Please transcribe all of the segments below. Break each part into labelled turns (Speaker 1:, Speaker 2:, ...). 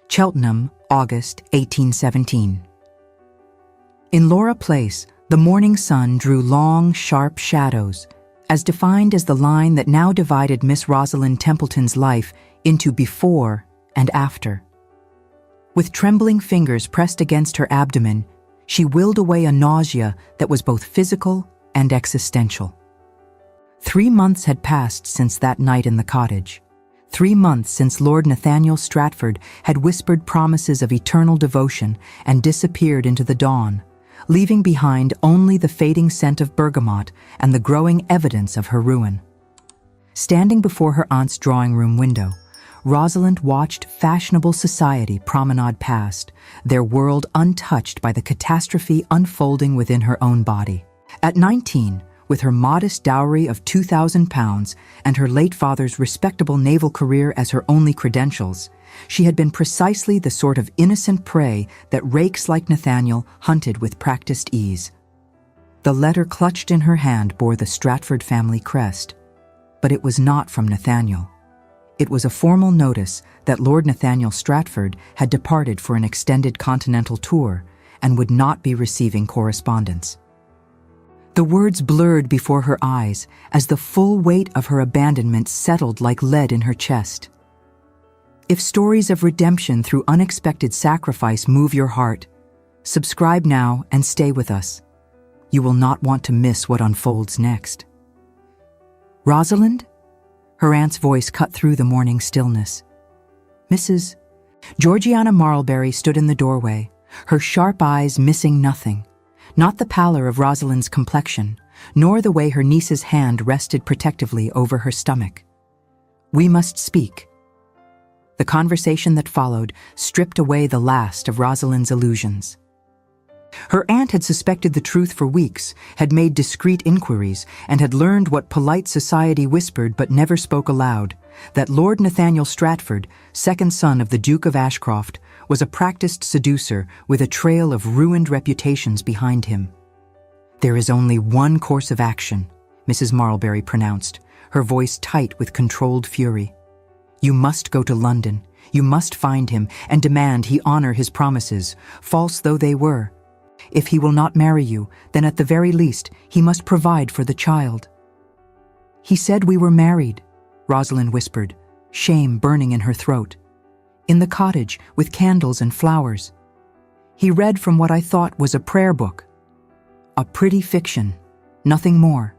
Speaker 1: Cheltenham, August 1817. In Laura Place, the morning sun drew long, sharp shadows, as defined as the line that now divided Miss Rosalind Templeton's life into before and after. With trembling fingers pressed against her abdomen, she willed away a nausea that was both physical and existential. 3 months had passed since that night in the cottage. 3 months since Lord Nathaniel Stratford had whispered promises of eternal devotion and disappeared into the dawn, leaving behind only the fading scent of bergamot and the growing evidence of her ruin. Standing before her aunt's drawing-room window, Rosalind watched fashionable society promenade past, their world untouched by the catastrophe unfolding within her own body. At 19, with her modest dowry of £2,000 and her late father's respectable naval career as her only credentials, she had been precisely the sort of innocent prey that rakes like Nathaniel hunted with practiced ease. The letter clutched in her hand bore the Stratford family crest, but it was not from Nathaniel. It was a formal notice that Lord Nathaniel Stratford had departed for an extended continental tour and would not be receiving correspondence. The words blurred before her eyes as the full weight of her abandonment settled like lead in her chest. If stories of redemption through unexpected sacrifice move your heart, subscribe now and stay with us. You will not want to miss what unfolds next. Rosalind? Her aunt's voice cut through the morning stillness. Mrs. Georgiana Marlbury stood in the doorway, her sharp eyes missing nothing. Not the pallor of Rosalind's complexion, nor the way her niece's hand rested protectively over her stomach. We must speak. The conversation that followed stripped away the last of Rosalind's illusions. Her aunt had suspected the truth for weeks, had made discreet inquiries, and had learned what polite society whispered but never spoke aloud, that Lord Nathaniel Stratford, second son of the Duke of Ashcroft, was a practiced seducer with a trail of ruined reputations behind him. There is only one course of action, Mrs. Marlbury pronounced, her voice tight with controlled fury. You must go to London. You must find him and demand he honor his promises, false though they were. If he will not marry you, then at the very least he must provide for the child. He said we were married, Rosalind whispered, shame burning in her throat. In the cottage, with candles and flowers. He read from what I thought was a prayer book. A pretty fiction, nothing more.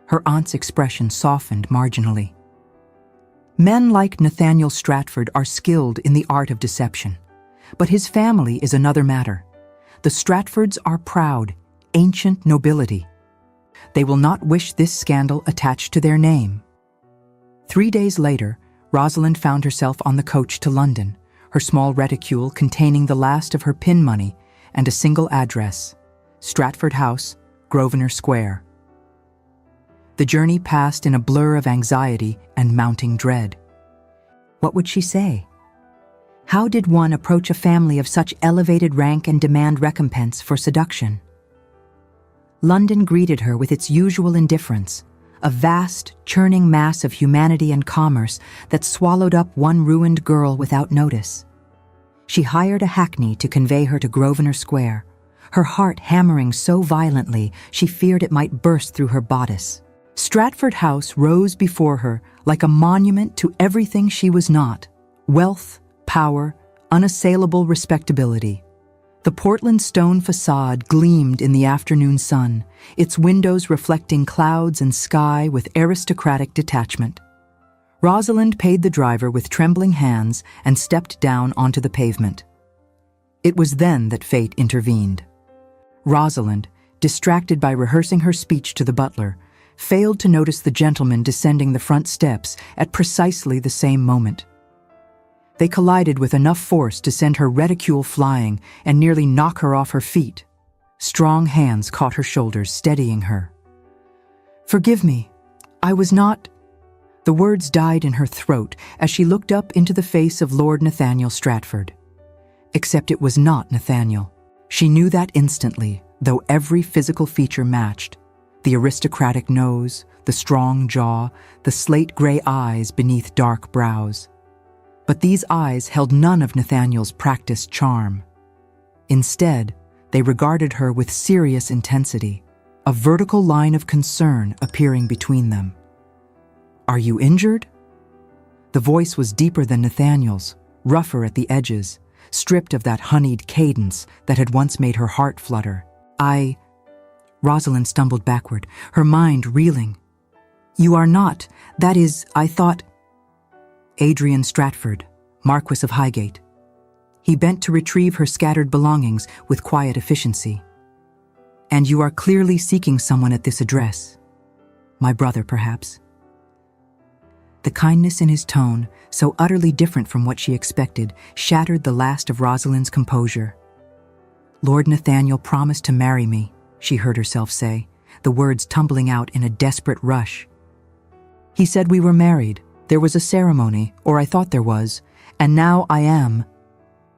Speaker 1: Her aunt's expression softened marginally. Men like Nathaniel Stratford are skilled in the art of deception, but his family is another matter. The Stratfords are proud, ancient nobility. They will not wish this scandal attached to their name. 3 days later, Rosalind found herself on the coach to London, her small reticule containing the last of her pin money and a single address, Stratford House, Grosvenor Square. The journey passed in a blur of anxiety and mounting dread. What would she say? How did one approach a family of such elevated rank and demand recompense for seduction? London greeted her with its usual indifference, a vast, churning mass of humanity and commerce that swallowed up one ruined girl without notice. She hired a hackney to convey her to Grosvenor Square, her heart hammering so violently she feared it might burst through her bodice. Stratford House rose before her like a monument to everything she was not: wealth, power, unassailable respectability. The Portland stone facade gleamed in the afternoon sun, its windows reflecting clouds and sky with aristocratic detachment. Rosalind paid the driver with trembling hands and stepped down onto the pavement. It was then that fate intervened. Rosalind, distracted by rehearsing her speech to the butler, failed to notice the gentleman descending the front steps at precisely the same moment. They collided with enough force to send her reticule flying and nearly knock her off her feet. Strong hands caught her shoulders, steadying her. "Forgive me. I was not—" The words died in her throat as she looked up into the face of Lord Nathaniel Stratford. Except it was not Nathaniel. She knew that instantly, though every physical feature matched. The aristocratic nose, the strong jaw, the slate-gray eyes beneath dark brows. But these eyes held none of Nathaniel's practiced charm. Instead, they regarded her with serious intensity, a vertical line of concern appearing between them. "Are you injured?" The voice was deeper than Nathaniel's, rougher at the edges, stripped of that honeyed cadence that had once made her heart flutter. Rosalind stumbled backward, her mind reeling. "You are not. That is, I thought—" Adrian Stratford, Marquis of Highgate. He bent to retrieve her scattered belongings with quiet efficiency. "And you are clearly seeking someone at this address. My brother, perhaps." The kindness in his tone, so utterly different from what she expected, shattered the last of Rosalind's composure. "Lord Nathaniel promised to marry me," she heard herself say, the words tumbling out in a desperate rush. "He said we were married. There was a ceremony, or I thought there was, and now I am."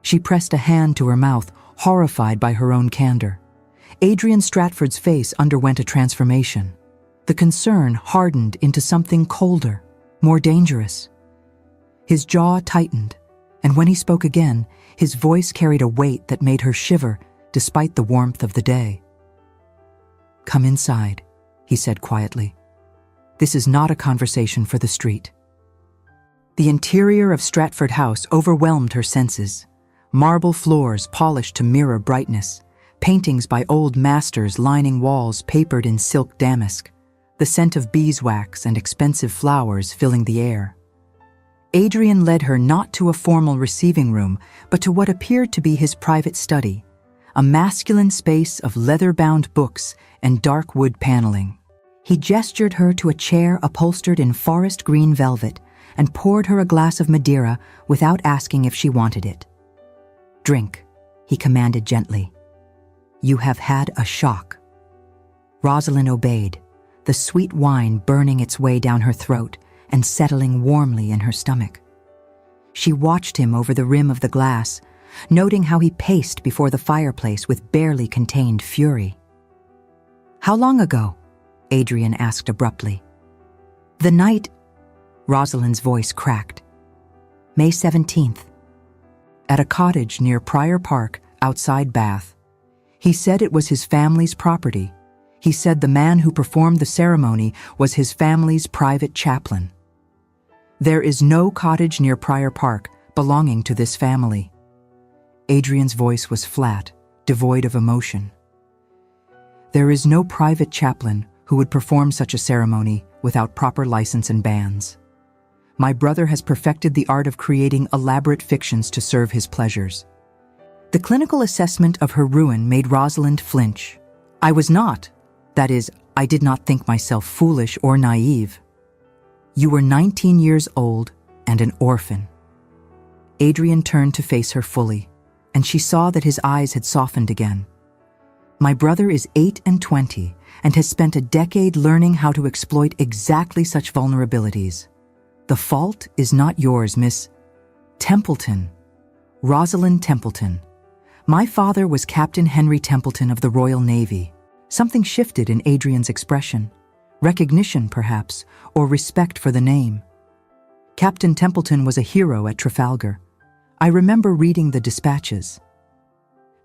Speaker 1: She pressed a hand to her mouth, horrified by her own candor. Adrian Stratford's face underwent a transformation. The concern hardened into something colder, more dangerous. His jaw tightened, and when he spoke again, his voice carried a weight that made her shiver despite the warmth of the day. "Come inside," he said quietly. "This is not a conversation for the street." The interior of Stratford House overwhelmed her senses. Marble floors polished to mirror brightness, paintings by old masters lining walls papered in silk damask, the scent of beeswax and expensive flowers filling the air. Adrian led her not to a formal receiving room, but to what appeared to be his private study, a masculine space of leather-bound books and dark wood paneling. He gestured her to a chair upholstered in forest green velvet and poured her a glass of Madeira without asking if she wanted it. "Drink," he commanded gently. "You have had a shock." Rosalind obeyed, the sweet wine burning its way down her throat and settling warmly in her stomach. She watched him over the rim of the glass, noting how he paced before the fireplace with barely contained fury. "How long ago?" Adrian asked abruptly. "The night—" Rosalind's voice cracked. "May 17th. At a cottage near Prior Park, outside Bath. He said it was his family's property. He said the man who performed the ceremony was his family's private chaplain. There is no cottage near Prior Park belonging to this family." Adrian's voice was flat, devoid of emotion. "There is no private chaplain who would perform such a ceremony without proper license and bans. My brother has perfected the art of creating elaborate fictions to serve his pleasures." The clinical assessment of her ruin made Rosalind flinch. "I was not. That is, I did not think myself foolish or naive. You were 19 years old and an orphan." Adrian turned to face her fully, and she saw that his eyes had softened again. "My brother is 8 and 20 and has spent a decade learning how to exploit exactly such vulnerabilities. The fault is not yours, Miss Templeton. Rosalind Templeton. My father was Captain Henry Templeton of the Royal Navy." Something shifted in Adrian's expression. Recognition, perhaps, or respect for the name. "Captain Templeton was a hero at Trafalgar. I remember reading the dispatches."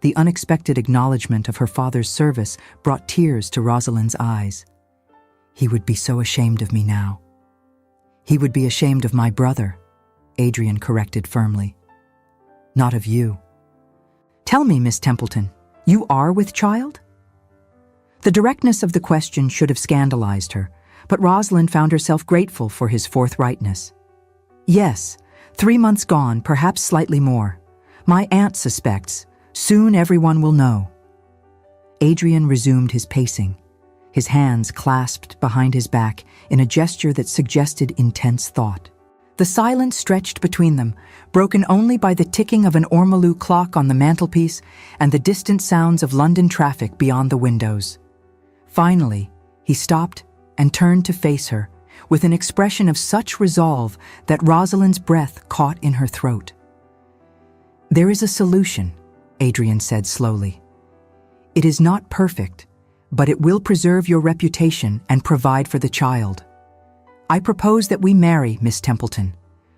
Speaker 1: The unexpected acknowledgement of her father's service brought tears to Rosalind's eyes. "He would be so ashamed of me now." "He would be ashamed of my brother," Adrian corrected firmly. "Not of you." "Tell me, Miss Templeton, you are with child?" The directness of the question should have scandalized her, but Rosalind found herself grateful for his forthrightness. "Yes, 3 months gone, perhaps slightly more. My aunt suspects. Soon everyone will know." Adrian resumed his pacing, his hands clasped behind his back in a gesture that suggested intense thought. The silence stretched between them, broken only by the ticking of an ormolu clock on the mantelpiece and the distant sounds of London traffic beyond the windows. Finally, he stopped and turned to face her, with an expression of such resolve that Rosalind's breath caught in her throat. "There is a solution," Adrian said slowly. "It is not perfect, but it will preserve your reputation and provide for the child. I propose that we marry, Miss Templeton,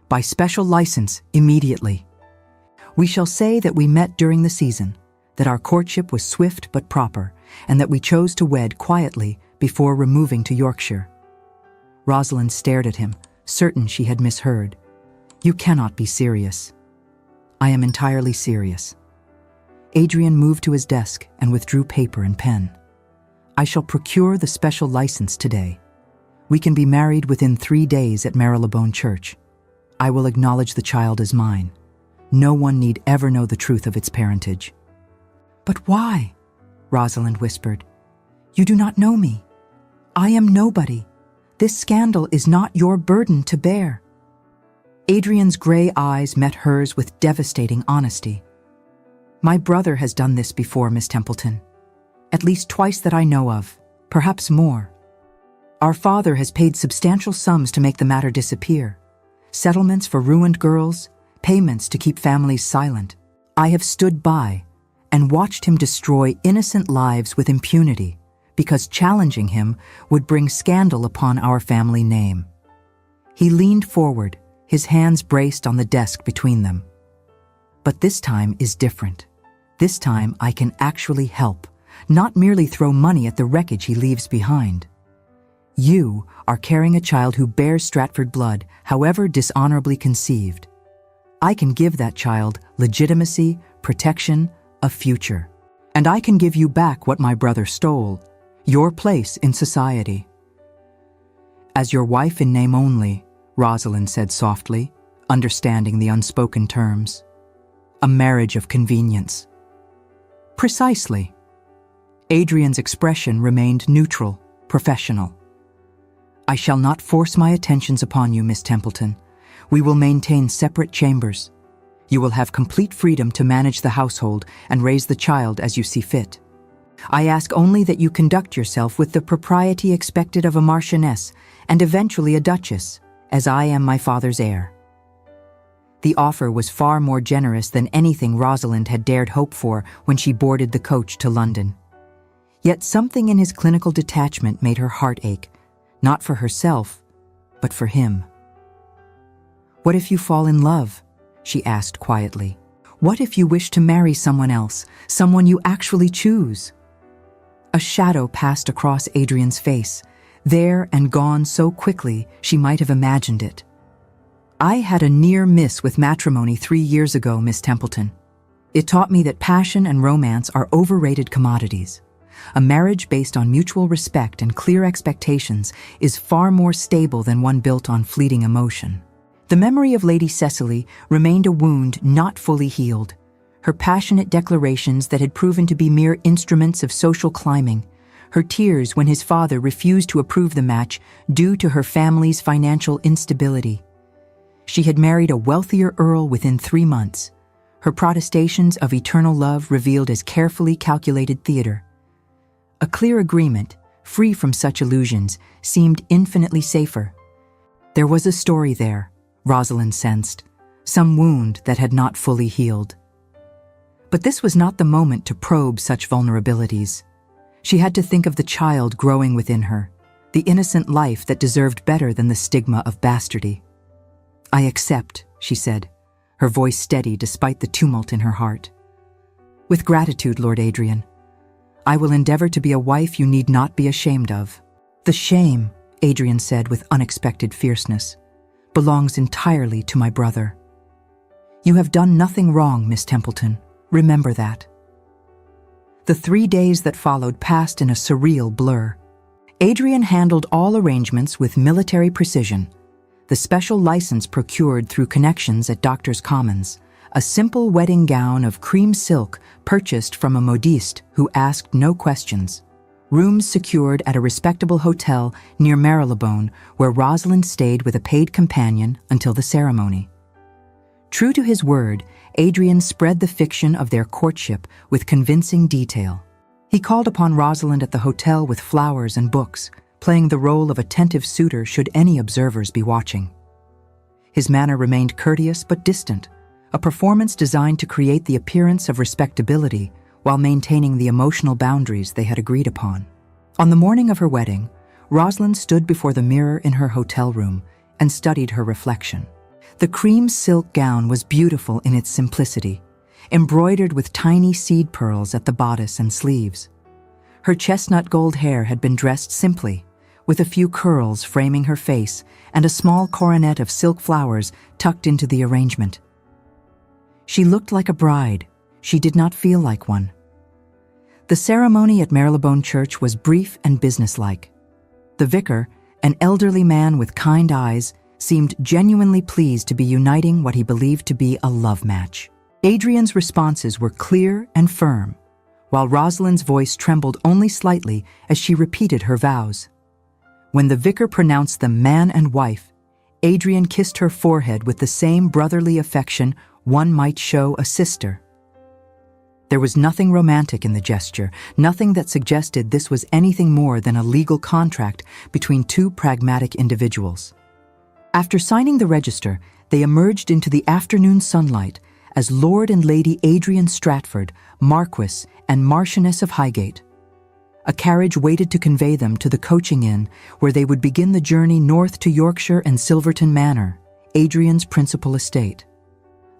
Speaker 1: By special license, immediately. We shall say that we met during the season, that our courtship was swift but proper, and that we chose to wed quietly before removing to Yorkshire." Rosalind stared at him, certain she had misheard. "You cannot be serious." "I am entirely serious." Adrian moved to his desk and withdrew paper and pen. "I shall procure the special license today. We can be married within 3 days at Marylebone Church. I will acknowledge the child as mine. No one need ever know the truth of its parentage." "But why?" Rosalind whispered. "You do not know me. I am nobody. This scandal is not your burden to bear." Adrian's gray eyes met hers with devastating honesty. "My brother has done this before, Miss Templeton. At least twice that I know of, perhaps more. Our father has paid substantial sums to make the matter disappear. Settlements for ruined girls, payments to keep families silent. I have stood by and watched him destroy innocent lives with impunity, because challenging him would bring scandal upon our family name." He leaned forward, his hands braced on the desk between them. "But this time is different. This time I can actually help, not merely throw money at the wreckage he leaves behind. You are carrying a child who bears Stratford blood, however dishonorably conceived. I can give that child legitimacy, protection, a future. And I can give you back what my brother stole, your place in society." "As your wife in name only," Rosalind said softly, understanding the unspoken terms. "A marriage of convenience." "Precisely." Adrian's expression remained neutral, professional. "I shall not force my attentions upon you, Miss Templeton. We will maintain separate chambers. You will have complete freedom to manage the household and raise the child as you see fit. I ask only that you conduct yourself with the propriety expected of a marchioness and eventually a duchess, as I am my father's heir." The offer was far more generous than anything Rosalind had dared hope for when she boarded the coach to London. Yet something in his clinical detachment made her heart ache, not for herself, but for him. "What if you fall in love?" she asked quietly. "What if you wish to marry someone else, someone you actually choose?" A shadow passed across Adrian's face, there and gone so quickly she might have imagined it. "I had a near miss with matrimony 3 years ago, Miss Templeton. It taught me that passion and romance are overrated commodities. A marriage based on mutual respect and clear expectations is far more stable than one built on fleeting emotion." The memory of Lady Cecily remained a wound not fully healed. Her passionate declarations that had proven to be mere instruments of social climbing, her tears when his father refused to approve the match due to her family's financial instability. She had married a wealthier earl within 3 months, her protestations of eternal love revealed as carefully calculated theater. A clear agreement, free from such illusions, seemed infinitely safer. There was a story there, Rosalind sensed, some wound that had not fully healed. But this was not the moment to probe such vulnerabilities. She had to think of the child growing within her, the innocent life that deserved better than the stigma of bastardy. "I accept," she said, her voice steady despite the tumult in her heart. "With gratitude, Lord Adrian. I will endeavor to be a wife you need not be ashamed of." "The shame," Adrian said with unexpected fierceness, "belongs entirely to my brother. You have done nothing wrong, Miss Templeton. Remember that." The 3 days that followed passed in a surreal blur. Adrian handled all arrangements with military precision. The special license procured through connections at Doctors' Commons, a simple wedding gown of cream silk purchased from a modiste who asked no questions, rooms secured at a respectable hotel near Marylebone where Rosalind stayed with a paid companion until the ceremony. True to his word, Adrian spread the fiction of their courtship with convincing detail. He called upon Rosalind at the hotel with flowers and books, playing the role of attentive suitor should any observers be watching. His manner remained courteous but distant, a performance designed to create the appearance of respectability while maintaining the emotional boundaries they had agreed upon. On the morning of her wedding, Rosalind stood before the mirror in her hotel room and studied her reflection. The cream silk gown was beautiful in its simplicity, embroidered with tiny seed pearls at the bodice and sleeves. Her chestnut gold hair had been dressed simply, with a few curls framing her face and a small coronet of silk flowers tucked into the arrangement. She looked like a bride. She did not feel like one. The ceremony at Marylebone Church was brief and businesslike. The vicar, an elderly man with kind eyes, seemed genuinely pleased to be uniting what he believed to be a love match. Adrian's responses were clear and firm, while Rosalind's voice trembled only slightly as she repeated her vows. When the vicar pronounced them man and wife, Adrian kissed her forehead with the same brotherly affection one might show a sister. There was nothing romantic in the gesture, nothing that suggested this was anything more than a legal contract between two pragmatic individuals. After signing the register, they emerged into the afternoon sunlight as Lord and Lady Adrian Stratford, Marquess and Marchioness of Highgate. A carriage waited to convey them to the coaching inn, where they would begin the journey north to Yorkshire and Silverton Manor, Adrian's principal estate.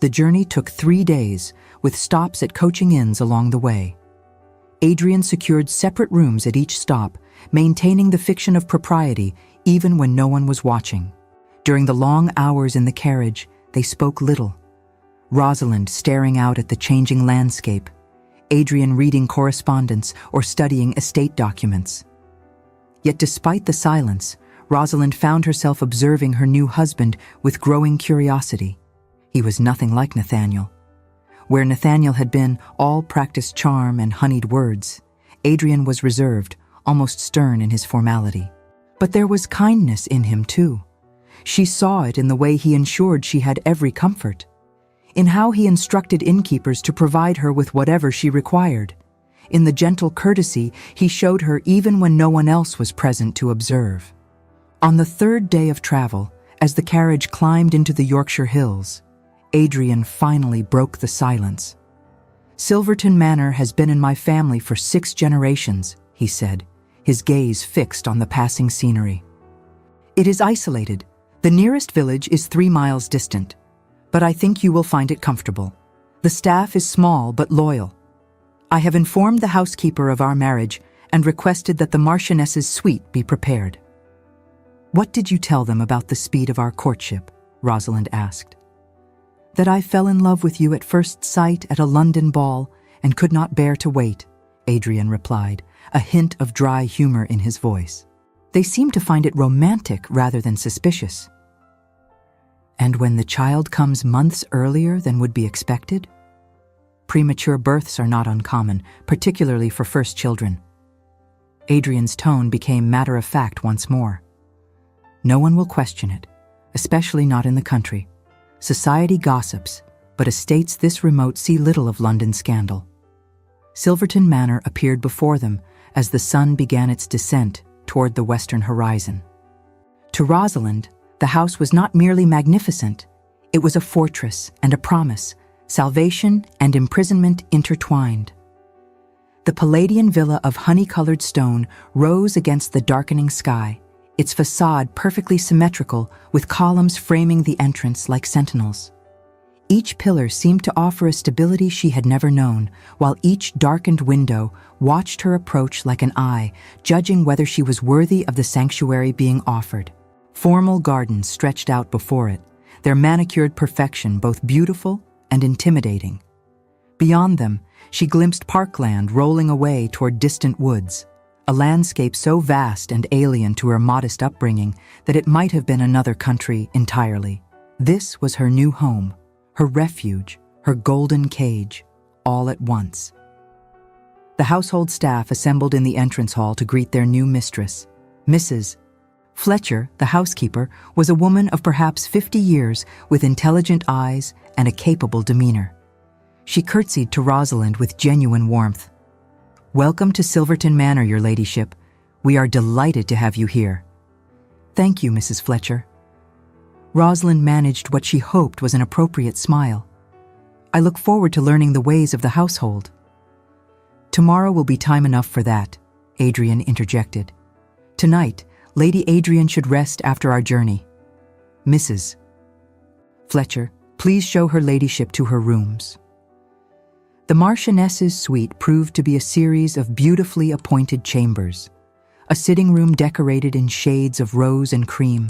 Speaker 1: The journey took 3 days, with stops at coaching inns along the way. Adrian secured separate rooms at each stop, maintaining the fiction of propriety even when no one was watching. During the long hours in the carriage, they spoke little. Rosalind staring out at the changing landscape, Adrian reading correspondence or studying estate documents. Yet despite the silence, Rosalind found herself observing her new husband with growing curiosity. He was nothing like Nathaniel. Where Nathaniel had been all practiced charm and honeyed words, Adrian was reserved, almost stern in his formality. But there was kindness in him too. She saw it in the way he ensured she had every comfort, in how he instructed innkeepers to provide her with whatever she required, in the gentle courtesy he showed her even when no one else was present to observe. On the 3rd day of travel, as the carriage climbed into the Yorkshire hills, Adrian finally broke the silence. "Silverton Manor has been in my family for 6 generations, he said, his gaze fixed on the passing scenery. It is isolated. The nearest village is 3 miles distant, but I think you will find it comfortable. The staff is small but loyal. I have informed the housekeeper of our marriage and requested that the Marchioness's suite be prepared." "What did you tell them about the speed of our courtship?" Rosalind asked. "That I fell in love with you at first sight at a London ball and could not bear to wait," Adrian replied, a hint of dry humor in his voice. "They seem to find it romantic rather than suspicious." "And when the child comes months earlier than would be expected?" "Premature births are not uncommon, particularly for first children." Adrian's tone became matter-of-fact once more. "No one will question it, especially not in the country. Society gossips, but estates this remote see little of London scandal." Silverton Manor appeared before them as the sun began its descent toward the western horizon. To Rosalind, the house was not merely magnificent, it was a fortress and a promise, salvation and imprisonment intertwined. The Palladian villa of honey-colored stone rose against the darkening sky, its facade perfectly symmetrical with columns framing the entrance like sentinels. Each pillar seemed to offer a stability she had never known, while each darkened window watched her approach like an eye, judging whether she was worthy of the sanctuary being offered. Formal gardens stretched out before it, their manicured perfection both beautiful and intimidating. Beyond them, she glimpsed parkland rolling away toward distant woods, a landscape so vast and alien to her modest upbringing that it might have been another country entirely. This was her new home, her refuge, her golden cage, all at once. The household staff assembled in the entrance hall to greet their new mistress. Mrs. Fletcher, the housekeeper, was a woman of perhaps 50 years with intelligent eyes and a capable demeanor. She curtsied to Rosalind with genuine warmth. "Welcome to Silverton Manor, your ladyship. We are delighted to have you here." "Thank you, Mrs. Fletcher." Rosalind managed what she hoped was an appropriate smile. "I look forward to learning the ways of the household." "Tomorrow will be time enough for that," Adrian interjected. "Tonight, Lady Adrian should rest after our journey." Mrs. Fletcher, please show her ladyship to her rooms." The Marchioness's suite proved to be a series of beautifully appointed chambers. A sitting room decorated in shades of rose and cream,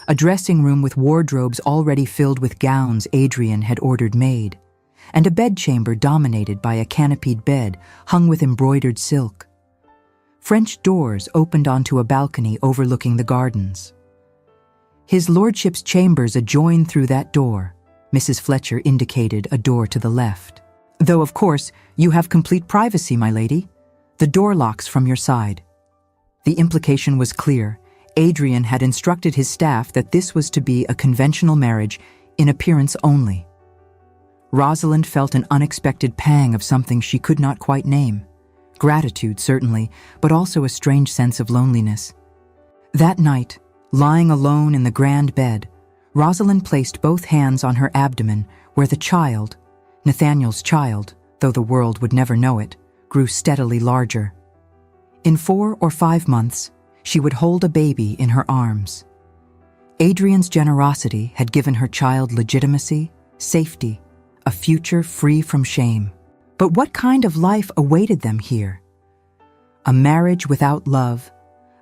Speaker 1: a dressing room with wardrobes already filled with gowns Adrian had ordered made, and a bedchamber dominated by a canopied bed hung with embroidered silk. French doors opened onto a balcony overlooking the gardens. "His lordship's chambers adjoin through that door," Mrs. Fletcher indicated a door to the left. "Though, of course, you have complete privacy, my lady. The door locks from your side." The implication was clear. Adrian had instructed his staff that this was to be a conventional marriage in appearance only. Rosalind felt an unexpected pang of something she could not quite name. Gratitude, certainly, but also a strange sense of loneliness. That night, lying alone in the grand bed, Rosalind placed both hands on her abdomen where the child, Nathaniel's child, though the world would never know it, grew steadily larger. In 4 or 5 months, she would hold a baby in her arms. Adrian's generosity had given her child legitimacy, safety, a future free from shame. But what kind of life awaited them here? A marriage without love,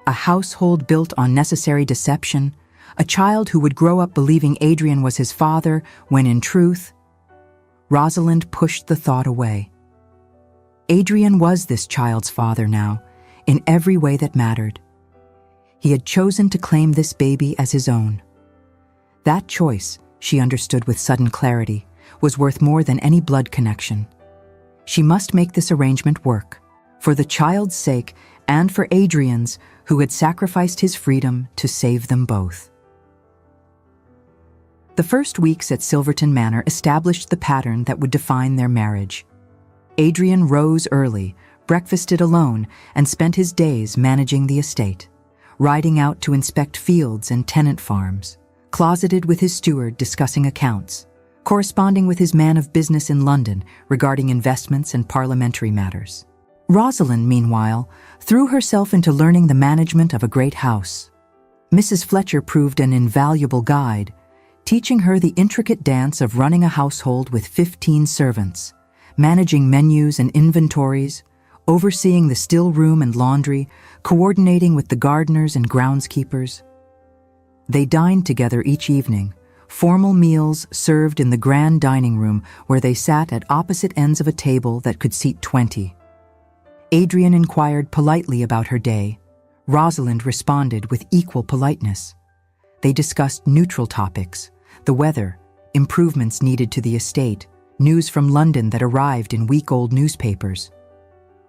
Speaker 1: a household built on necessary deception, a child who would grow up believing Adrian was his father when in truth, Rosalind pushed the thought away. Adrian was this child's father now, in every way that mattered. He had chosen to claim this baby as his own. That choice, she understood with sudden clarity, was worth more than any blood connection. She must make this arrangement work, for the child's sake and for Adrian's, who had sacrificed his freedom to save them both. The first weeks at Silverton Manor established the pattern that would define their marriage. Adrian rose early, breakfasted alone, and spent his days managing the estate, riding out to inspect fields and tenant farms, closeted with his steward discussing accounts, corresponding with his man of business in London regarding investments and parliamentary matters. Rosalind, meanwhile, threw herself into learning the management of a great house. Mrs. Fletcher proved an invaluable guide, teaching her the intricate dance of running a household with 15 servants, managing menus and inventories, overseeing the still room and laundry, coordinating with the gardeners and groundskeepers. They dined together each evening, formal meals served in the grand dining room where they sat at opposite ends of a table that could seat 20. Adrian inquired politely about her day. Rosalind responded with equal politeness. They discussed neutral topics, the weather, improvements needed to the estate, news from London that arrived in week-old newspapers.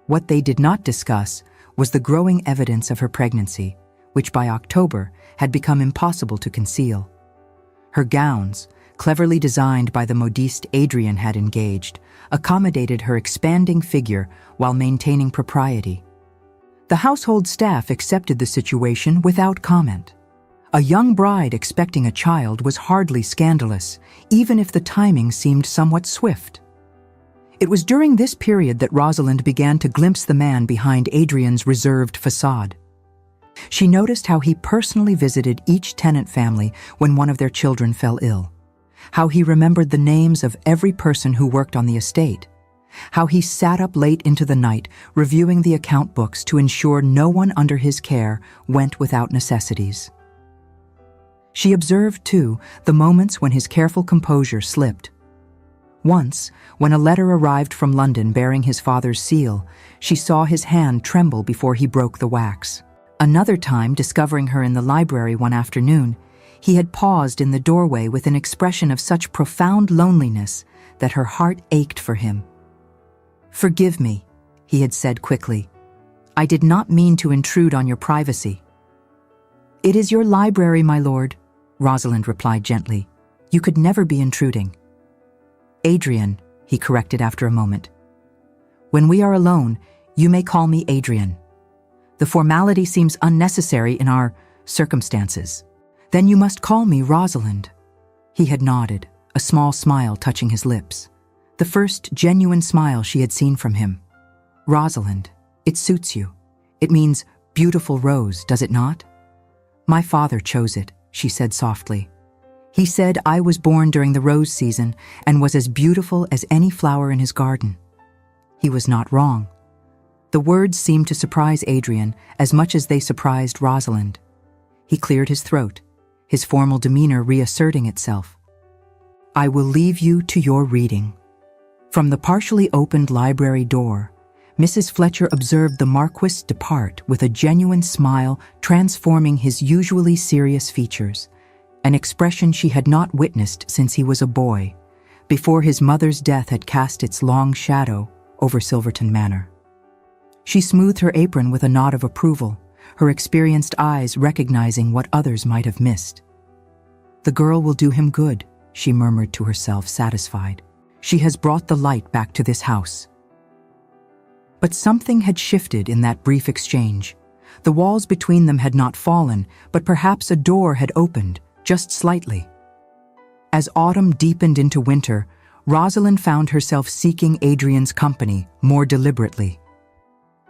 Speaker 1: What they did not discuss was the growing evidence of her pregnancy, which by October had become impossible to conceal. Her gowns, cleverly designed by the modiste Adrian had engaged, accommodated her expanding figure while maintaining propriety. The household staff accepted the situation without comment. A young bride expecting a child was hardly scandalous, even if the timing seemed somewhat swift. It was during this period that Rosalind began to glimpse the man behind Adrian's reserved facade. She noticed how he personally visited each tenant family when one of their children fell ill, how he remembered the names of every person who worked on the estate, how he sat up late into the night reviewing the account books to ensure no one under his care went without necessities. She observed, too, the moments when his careful composure slipped. Once, when a letter arrived from London bearing his father's seal, she saw his hand tremble before he broke the wax. Another time, discovering her in the library one afternoon, he had paused in the doorway with an expression of such profound loneliness that her heart ached for him. "Forgive me," he had said quickly. "I did not mean to intrude on your privacy." "It is your library, my lord," Rosalind replied gently. "You could never be intruding." "Adrian," he corrected after a moment. "When we are alone, you may call me Adrian. The formality seems unnecessary in our circumstances. Then you must call me Rosalind." He had nodded, a small smile touching his lips. The first genuine smile she had seen from him. "Rosalind, it suits you. It means beautiful rose, does it not?" "My father chose it," she said softly. He said I was born during the rose season and was as beautiful as any flower in his garden. He was not wrong. The words seemed to surprise Adrian as much as they surprised Rosalind. He cleared his throat, his formal demeanor reasserting itself. I will leave you to your reading. From the partially opened library door, Mrs. Fletcher observed the Marquis depart with a genuine smile transforming his usually serious features, an expression she had not witnessed since he was a boy, before his mother's death had cast its long shadow over Silverton Manor. She smoothed her apron with a nod of approval, her experienced eyes recognizing what others might have missed. The girl will do him good, she murmured to herself, satisfied. She has brought the light back to this house. But something had shifted in that brief exchange. The walls between them had not fallen, but perhaps a door had opened, just slightly. As autumn deepened into winter, Rosalind found herself seeking Adrian's company more deliberately.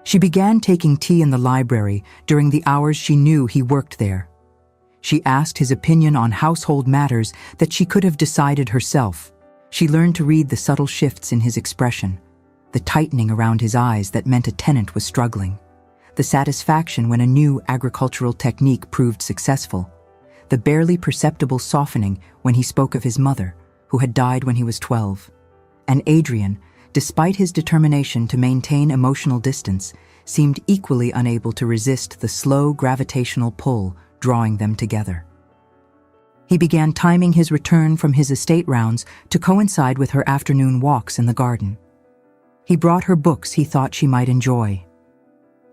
Speaker 1: She began taking tea in the library during the hours she knew he worked there. She asked his opinion on household matters that she could have decided herself. She learned to read the subtle shifts in his expression, the tightening around his eyes that meant a tenant was struggling, the satisfaction when a new agricultural technique proved successful, the barely perceptible softening when he spoke of his mother, who had died when he was 12. And Adrian, despite his determination to maintain emotional distance, seemed equally unable to resist the slow gravitational pull drawing them together. He began timing his return from his estate rounds to coincide with her afternoon walks in the garden. He brought her books he thought she might enjoy.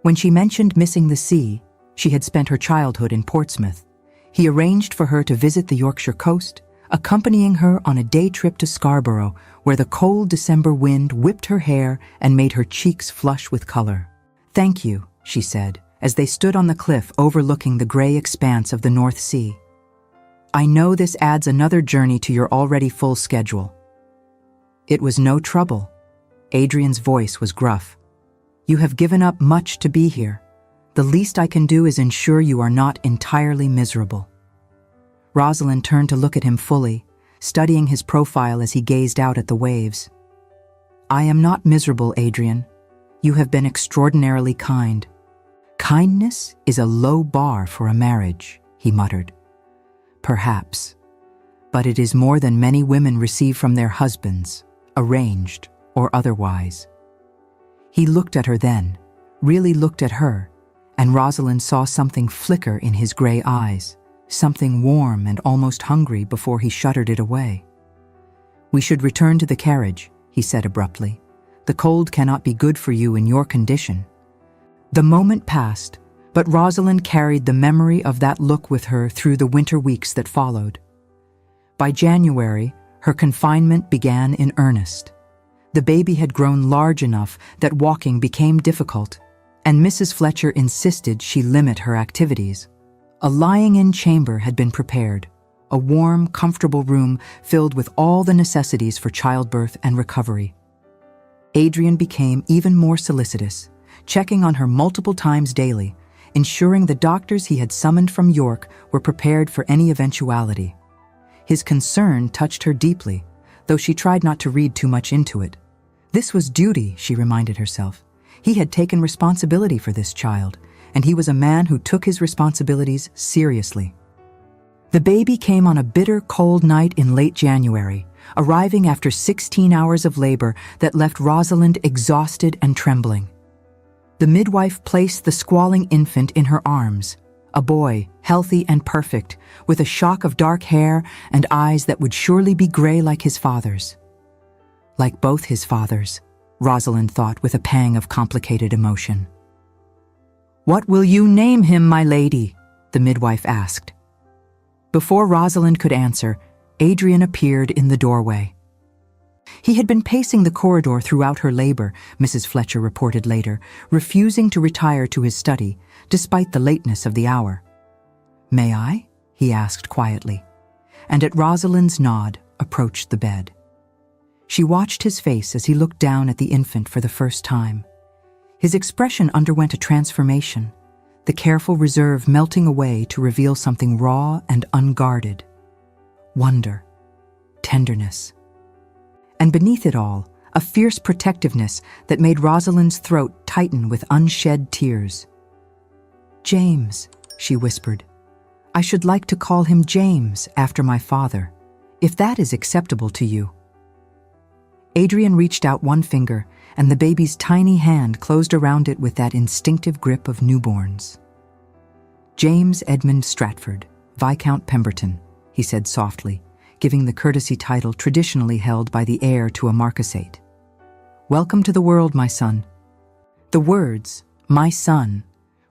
Speaker 1: When she mentioned missing the sea, she had spent her childhood in Portsmouth. He arranged for her to visit the Yorkshire coast, accompanying her on a day trip to Scarborough, where the cold December wind whipped her hair and made her cheeks flush with color. Thank you, she said, as they stood on the cliff overlooking the gray expanse of the North Sea. I know this adds another journey to your already full schedule. It was no trouble. Adrian's voice was gruff. You have given up much to be here. The least I can do is ensure you are not entirely miserable. Rosalind turned to look at him fully, studying his profile as he gazed out at the waves. I am not miserable, Adrian. You have been extraordinarily kind. Kindness is a low bar for a marriage, he muttered. Perhaps, but it is more than many women receive from their husbands, arranged or otherwise. He looked at her then, really looked at her, and Rosalind saw something flicker in his gray eyes, something warm and almost hungry before he shuttered it away. We should return to the carriage, he said abruptly. The cold cannot be good for you in your condition. The moment passed, but Rosalind carried the memory of that look with her through the winter weeks that followed. By January, her confinement began in earnest. The baby had grown large enough that walking became difficult, and Mrs. Fletcher insisted she limit her activities. A lying-in chamber had been prepared, a warm, comfortable room filled with all the necessities for childbirth and recovery. Adrian became even more solicitous, checking on her multiple times daily, ensuring the doctors he had summoned from York were prepared for any eventuality. His concern touched her deeply, though she tried not to read too much into it. This was duty, she reminded herself. He had taken responsibility for this child, and he was a man who took his responsibilities seriously. The baby came on a bitter, cold night in late January, arriving after 16 hours of labor that left Rosalind exhausted and trembling. The midwife placed the squalling infant in her arms, a boy, healthy and perfect, with a shock of dark hair and eyes that would surely be gray like his father's. Like both his fathers, Rosalind thought with a pang of complicated emotion. What will you name him, my lady? The midwife asked. Before Rosalind could answer, Adrian appeared in the doorway. He had been pacing the corridor throughout her labor, Mrs. Fletcher reported later, refusing to retire to his study, despite the lateness of the hour. May I? He asked quietly, and at Rosalind's nod, approached the bed. She watched his face as he looked down at the infant for the first time. His expression underwent a transformation, the careful reserve melting away to reveal something raw and unguarded. wonder, tenderness. And beneath it all, a fierce protectiveness that made Rosalind's throat tighten with unshed tears. "James," she whispered. "I should like to call him James after my father, if that is acceptable to you." Adrian reached out one finger, and the baby's tiny hand closed around it with that instinctive grip of newborns. "James Edmund Stratford, Viscount Pemberton," he said softly, giving the courtesy title traditionally held by the heir to a marquisate. "Welcome to the world, my son." The words, "my son,"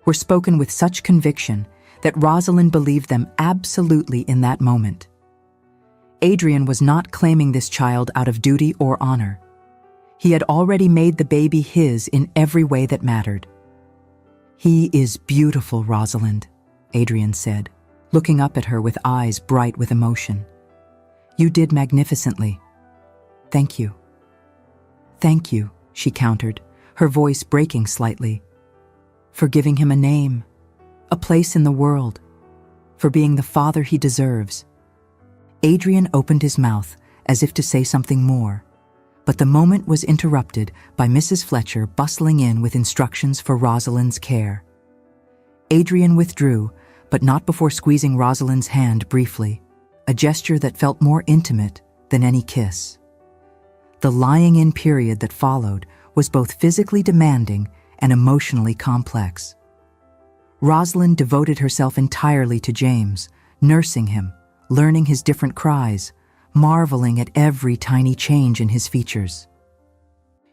Speaker 1: were spoken with such conviction that Rosalind believed them absolutely in that moment. Adrian was not claiming this child out of duty or honor. He had already made the baby his in every way that mattered. "He is beautiful, Rosalind," Adrian said, looking up at her with eyes bright with emotion. "You did magnificently. Thank you." "Thank you," she countered, her voice breaking slightly. "For giving him a name, a place in the world, for being the father he deserves." Adrian opened his mouth as if to say something more, but the moment was interrupted by Mrs. Fletcher bustling in with instructions for Rosalind's care. Adrian withdrew, but not before squeezing Rosalind's hand briefly, a gesture that felt more intimate than any kiss. The lying-in period that followed was both physically demanding and emotionally complex. Rosalind devoted herself entirely to James, nursing him, learning his different cries, marveling at every tiny change in his features.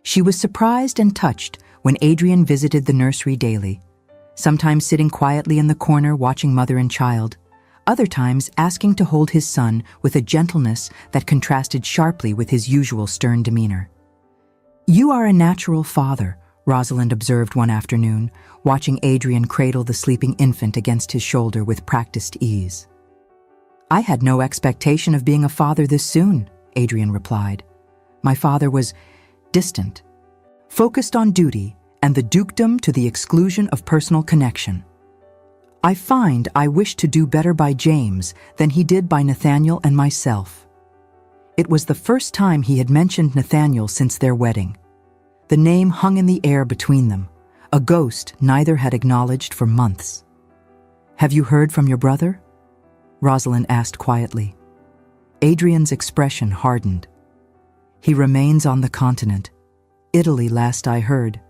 Speaker 1: She was surprised and touched when Adrian visited the nursery daily, sometimes sitting quietly in the corner watching mother and child, other times asking to hold his son with a gentleness that contrasted sharply with his usual stern demeanor. "You are a natural father," Rosalind observed one afternoon, watching Adrian cradle the sleeping infant against his shoulder with practiced ease. "I had no expectation of being a father this soon," Adrian replied. "My father was distant, focused on duty and the dukedom to the exclusion of personal connection. I find I wish to do better by James than he did by Nathaniel and myself." It was the first time he had mentioned Nathaniel since their wedding. The name hung in the air between them, a ghost neither had acknowledged for months. "Have you heard from your brother?" Rosalind asked quietly. Adrian's expression hardened. "He remains on the continent. Italy, last I heard,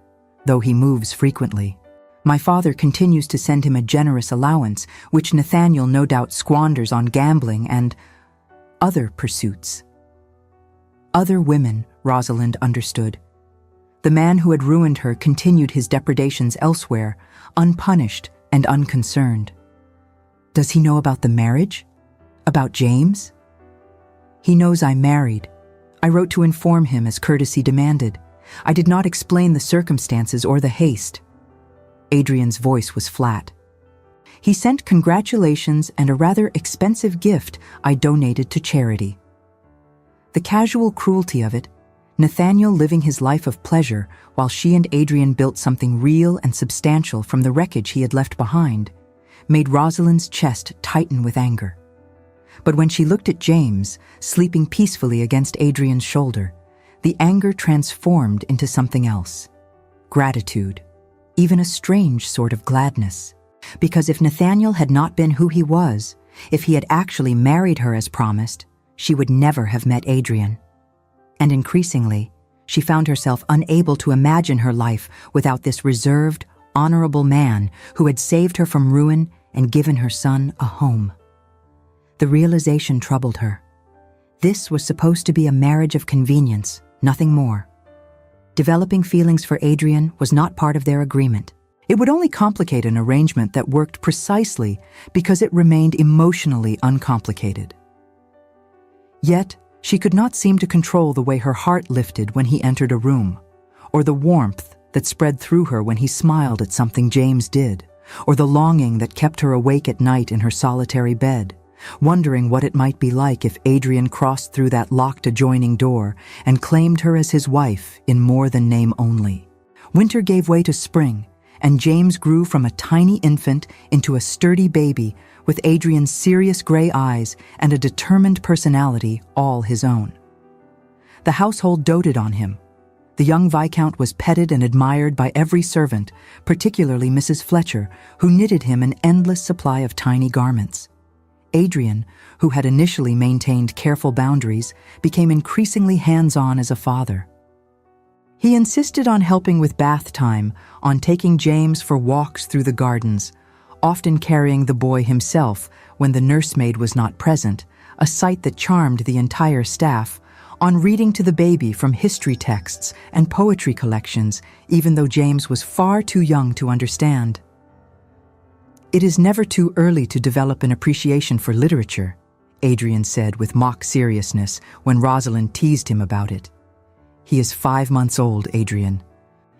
Speaker 1: though he moves frequently. My father continues to send him a generous allowance, which Nathaniel no doubt squanders on gambling and other pursuits." Other women, Rosalind understood. The man who had ruined her continued his depredations elsewhere, unpunished and unconcerned. "Does he know about the marriage? About James?" "He knows I'm married. I wrote to inform him as courtesy demanded. I did not explain the circumstances or the haste." Adrian's voice was flat. "He sent congratulations and a rather expensive gift I donated to charity." The casual cruelty of it, Nathaniel living his life of pleasure while she and Adrian built something real and substantial from the wreckage he had left behind, made Rosalind's chest tighten with anger. But when she looked at James, sleeping peacefully against Adrian's shoulder, the anger transformed into something else. Gratitude, even a strange sort of gladness. Because if Nathaniel had not been who he was, if he had actually married her as promised, she would never have met Adrian. And increasingly, she found herself unable to imagine her life without this reserved, honorable man who had saved her from ruin and given her son a home. The realization troubled her. This was supposed to be a marriage of convenience, nothing more. Developing feelings for Adrian was not part of their agreement. It would only complicate an arrangement that worked precisely because it remained emotionally uncomplicated. Yet, she could not seem to control the way her heart lifted when he entered a room, or the warmth that spread through her when he smiled at something James did, or the longing that kept her awake at night in her solitary bed, wondering what it might be like if Adrian crossed through that locked adjoining door and claimed her as his wife in more than name only. Winter gave way to spring, and James grew from a tiny infant into a sturdy baby with Adrian's serious gray eyes and a determined personality all his own. The household doted on him. The young Viscount was petted and admired by every servant, particularly Mrs. Fletcher, who knitted him an endless supply of tiny garments. Adrian, who had initially maintained careful boundaries, became increasingly hands-on as a father. He insisted on helping with bath time, on taking James for walks through the gardens, often carrying the boy himself when the nursemaid was not present, a sight that charmed the entire staff, on reading to the baby from history texts and poetry collections, even though James was far too young to understand. "It is never too early to develop an appreciation for literature," Adrian said with mock seriousness when Rosalind teased him about it. "He is 5 months old, Adrian.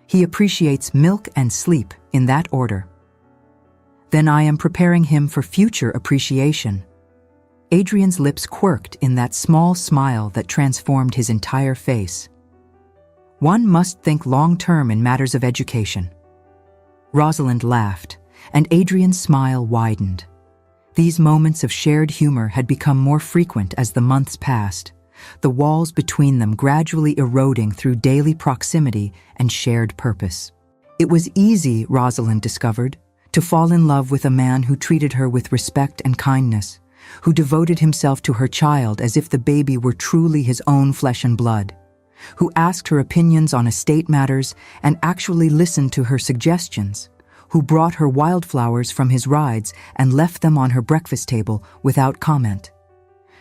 Speaker 1: He appreciates milk and sleep in that order." "Then I am preparing him for future appreciation." Adrian's lips quirked in that small smile that transformed his entire face. "One must think long-term in matters of education." Rosalind laughed, and Adrian's smile widened. These moments of shared humor had become more frequent as the months passed, the walls between them gradually eroding through daily proximity and shared purpose. It was easy, Rosalind discovered, to fall in love with a man who treated her with respect and kindness, who devoted himself to her child as if the baby were truly his own flesh and blood, who asked her opinions on estate matters and actually listened to her suggestions, who brought her wildflowers from his rides and left them on her breakfast table without comment.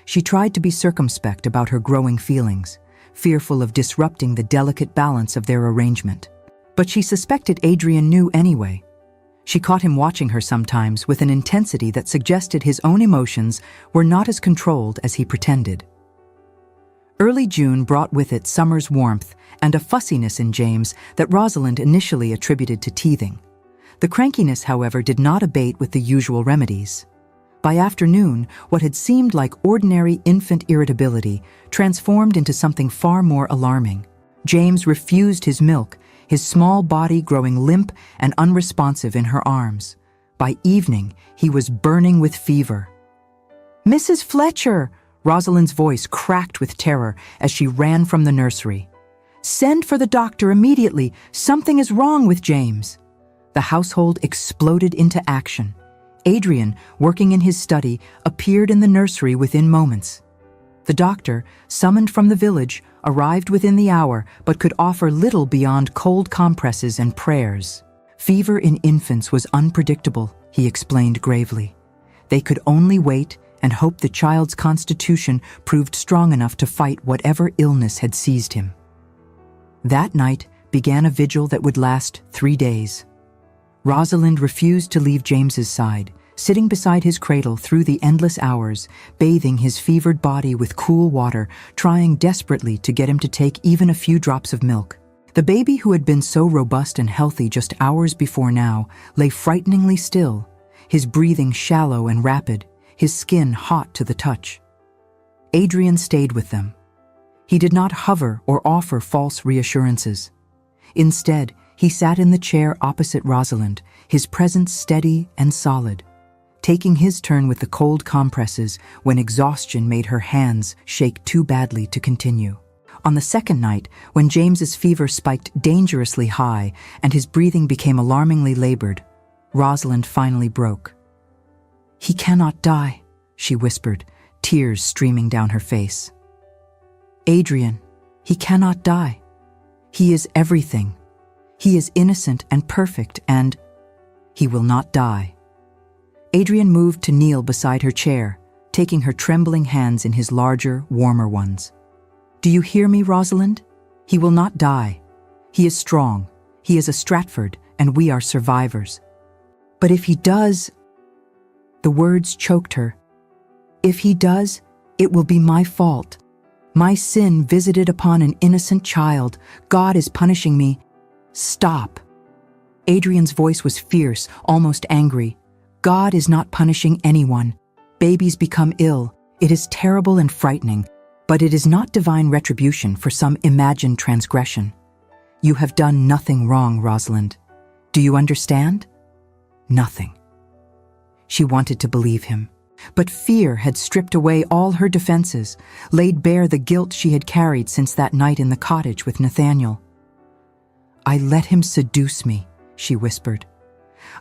Speaker 1: She tried to be circumspect about her growing feelings, fearful of disrupting the delicate balance of their arrangement. But she suspected Adrian knew anyway. She caught him watching her sometimes with an intensity that suggested his own emotions were not as controlled as he pretended. Early June brought with it summer's warmth and a fussiness in James that Rosalind initially attributed to teething. The crankiness, however, did not abate with the usual remedies. By afternoon, what had seemed like ordinary infant irritability transformed into something far more alarming. James refused his milk, his small body growing limp and unresponsive in her arms. By evening, he was burning with fever. "Mrs. Fletcher!" Rosalind's voice cracked with terror as she ran from the nursery. "Send for the doctor immediately! Something is wrong with James!" The household exploded into action. Adrian, working in his study, appeared in the nursery within moments. The doctor, summoned from the village, arrived within the hour but could offer little beyond cold compresses and prayers. Fever in infants was unpredictable, he explained gravely. They could only wait and hope the child's constitution proved strong enough to fight whatever illness had seized him. That night began a vigil that would last 3 days. Rosalind refused to leave James's side, sitting beside his cradle through the endless hours, bathing his fevered body with cool water, trying desperately to get him to take even a few drops of milk. The baby, who had been so robust and healthy just hours before now, lay frighteningly still, his breathing shallow and rapid, his skin hot to the touch. Adrian stayed with them. He did not hover or offer false reassurances. Instead, he sat in the chair opposite Rosalind, his presence steady and solid, taking his turn with the cold compresses when exhaustion made her hands shake too badly to continue. On the second night, when James's fever spiked dangerously high and his breathing became alarmingly labored, Rosalind finally broke. "He cannot die," she whispered, tears streaming down her face. "Adrian, he cannot die. He is everything. He is innocent and perfect, and he will not die." Adrian moved to kneel beside her chair, taking her trembling hands in his larger, warmer ones. "Do you hear me, Rosalind? He will not die. He is strong. He is a Stratford, and we are survivors. But if he does—" The words choked her. "If he does, it will be my fault. My sin visited upon an innocent child. God is punishing me. Stop." Adrian's voice was fierce, almost angry. "God is not punishing anyone. Babies become ill. It is terrible and frightening, but it is not divine retribution for some imagined transgression. You have done nothing wrong, Rosalind. Do you understand? Nothing. She wanted to believe him, but fear had stripped away all her defenses, laid bare the guilt she had carried since that night in the cottage with Nathaniel. I let him seduce me, she whispered.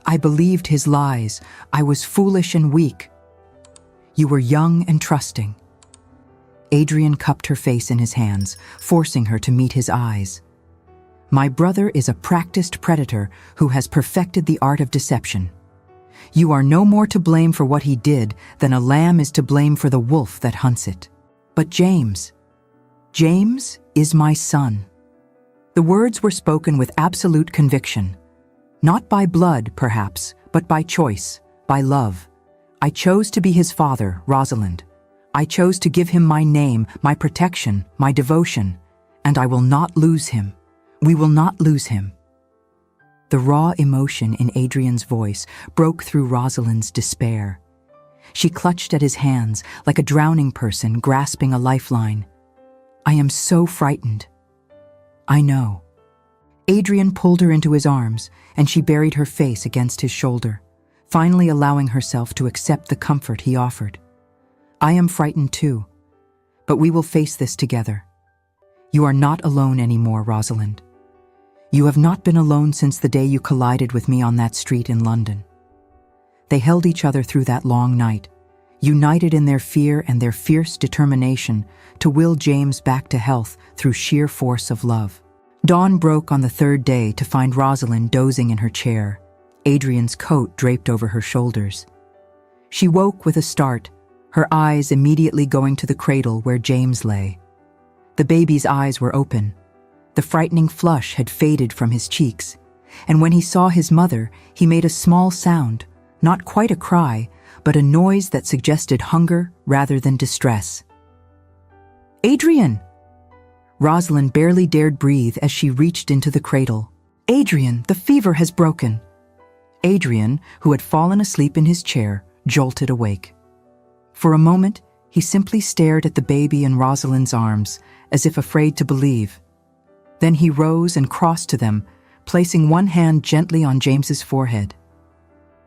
Speaker 1: I believed his lies. I was foolish and weak. You were young and trusting. Adrian cupped her face in his hands, forcing her to meet his eyes. My brother is a practiced predator who has perfected the art of deception. You are no more to blame for what he did than a lamb is to blame for the wolf that hunts it. But James is my son. The words were spoken with absolute conviction. Not by blood, perhaps, but by choice, by love. I chose to be his father, Rosalind. I chose to give him my name, my protection, my devotion, and I will not lose him. We will not lose him. The raw emotion in Adrian's voice broke through Rosalind's despair. She clutched at his hands like a drowning person grasping a lifeline. I am so frightened. I know. Adrian pulled her into his arms, and she buried her face against his shoulder, finally allowing herself to accept the comfort he offered. I am frightened too, but we will face this together. You are not alone anymore, Rosalind. You have not been alone since the day you collided with me on that street in London. They held each other through that long night, united in their fear and their fierce determination to will James back to health through sheer force of love. Dawn broke on the third day to find Rosalind dozing in her chair, Adrian's coat draped over her shoulders. She woke with a start, her eyes immediately going to the cradle where James lay. The baby's eyes were open. The frightening flush had faded from his cheeks, and when he saw his mother, he made a small sound, not quite a cry, but a noise that suggested hunger rather than distress. Adrian! Rosalind barely dared breathe as she reached into the cradle. Adrian, the fever has broken. Adrian, who had fallen asleep in his chair, jolted awake. For a moment, he simply stared at the baby in Rosalind's arms, as if afraid to believe. Then he rose and crossed to them, placing one hand gently on James's forehead.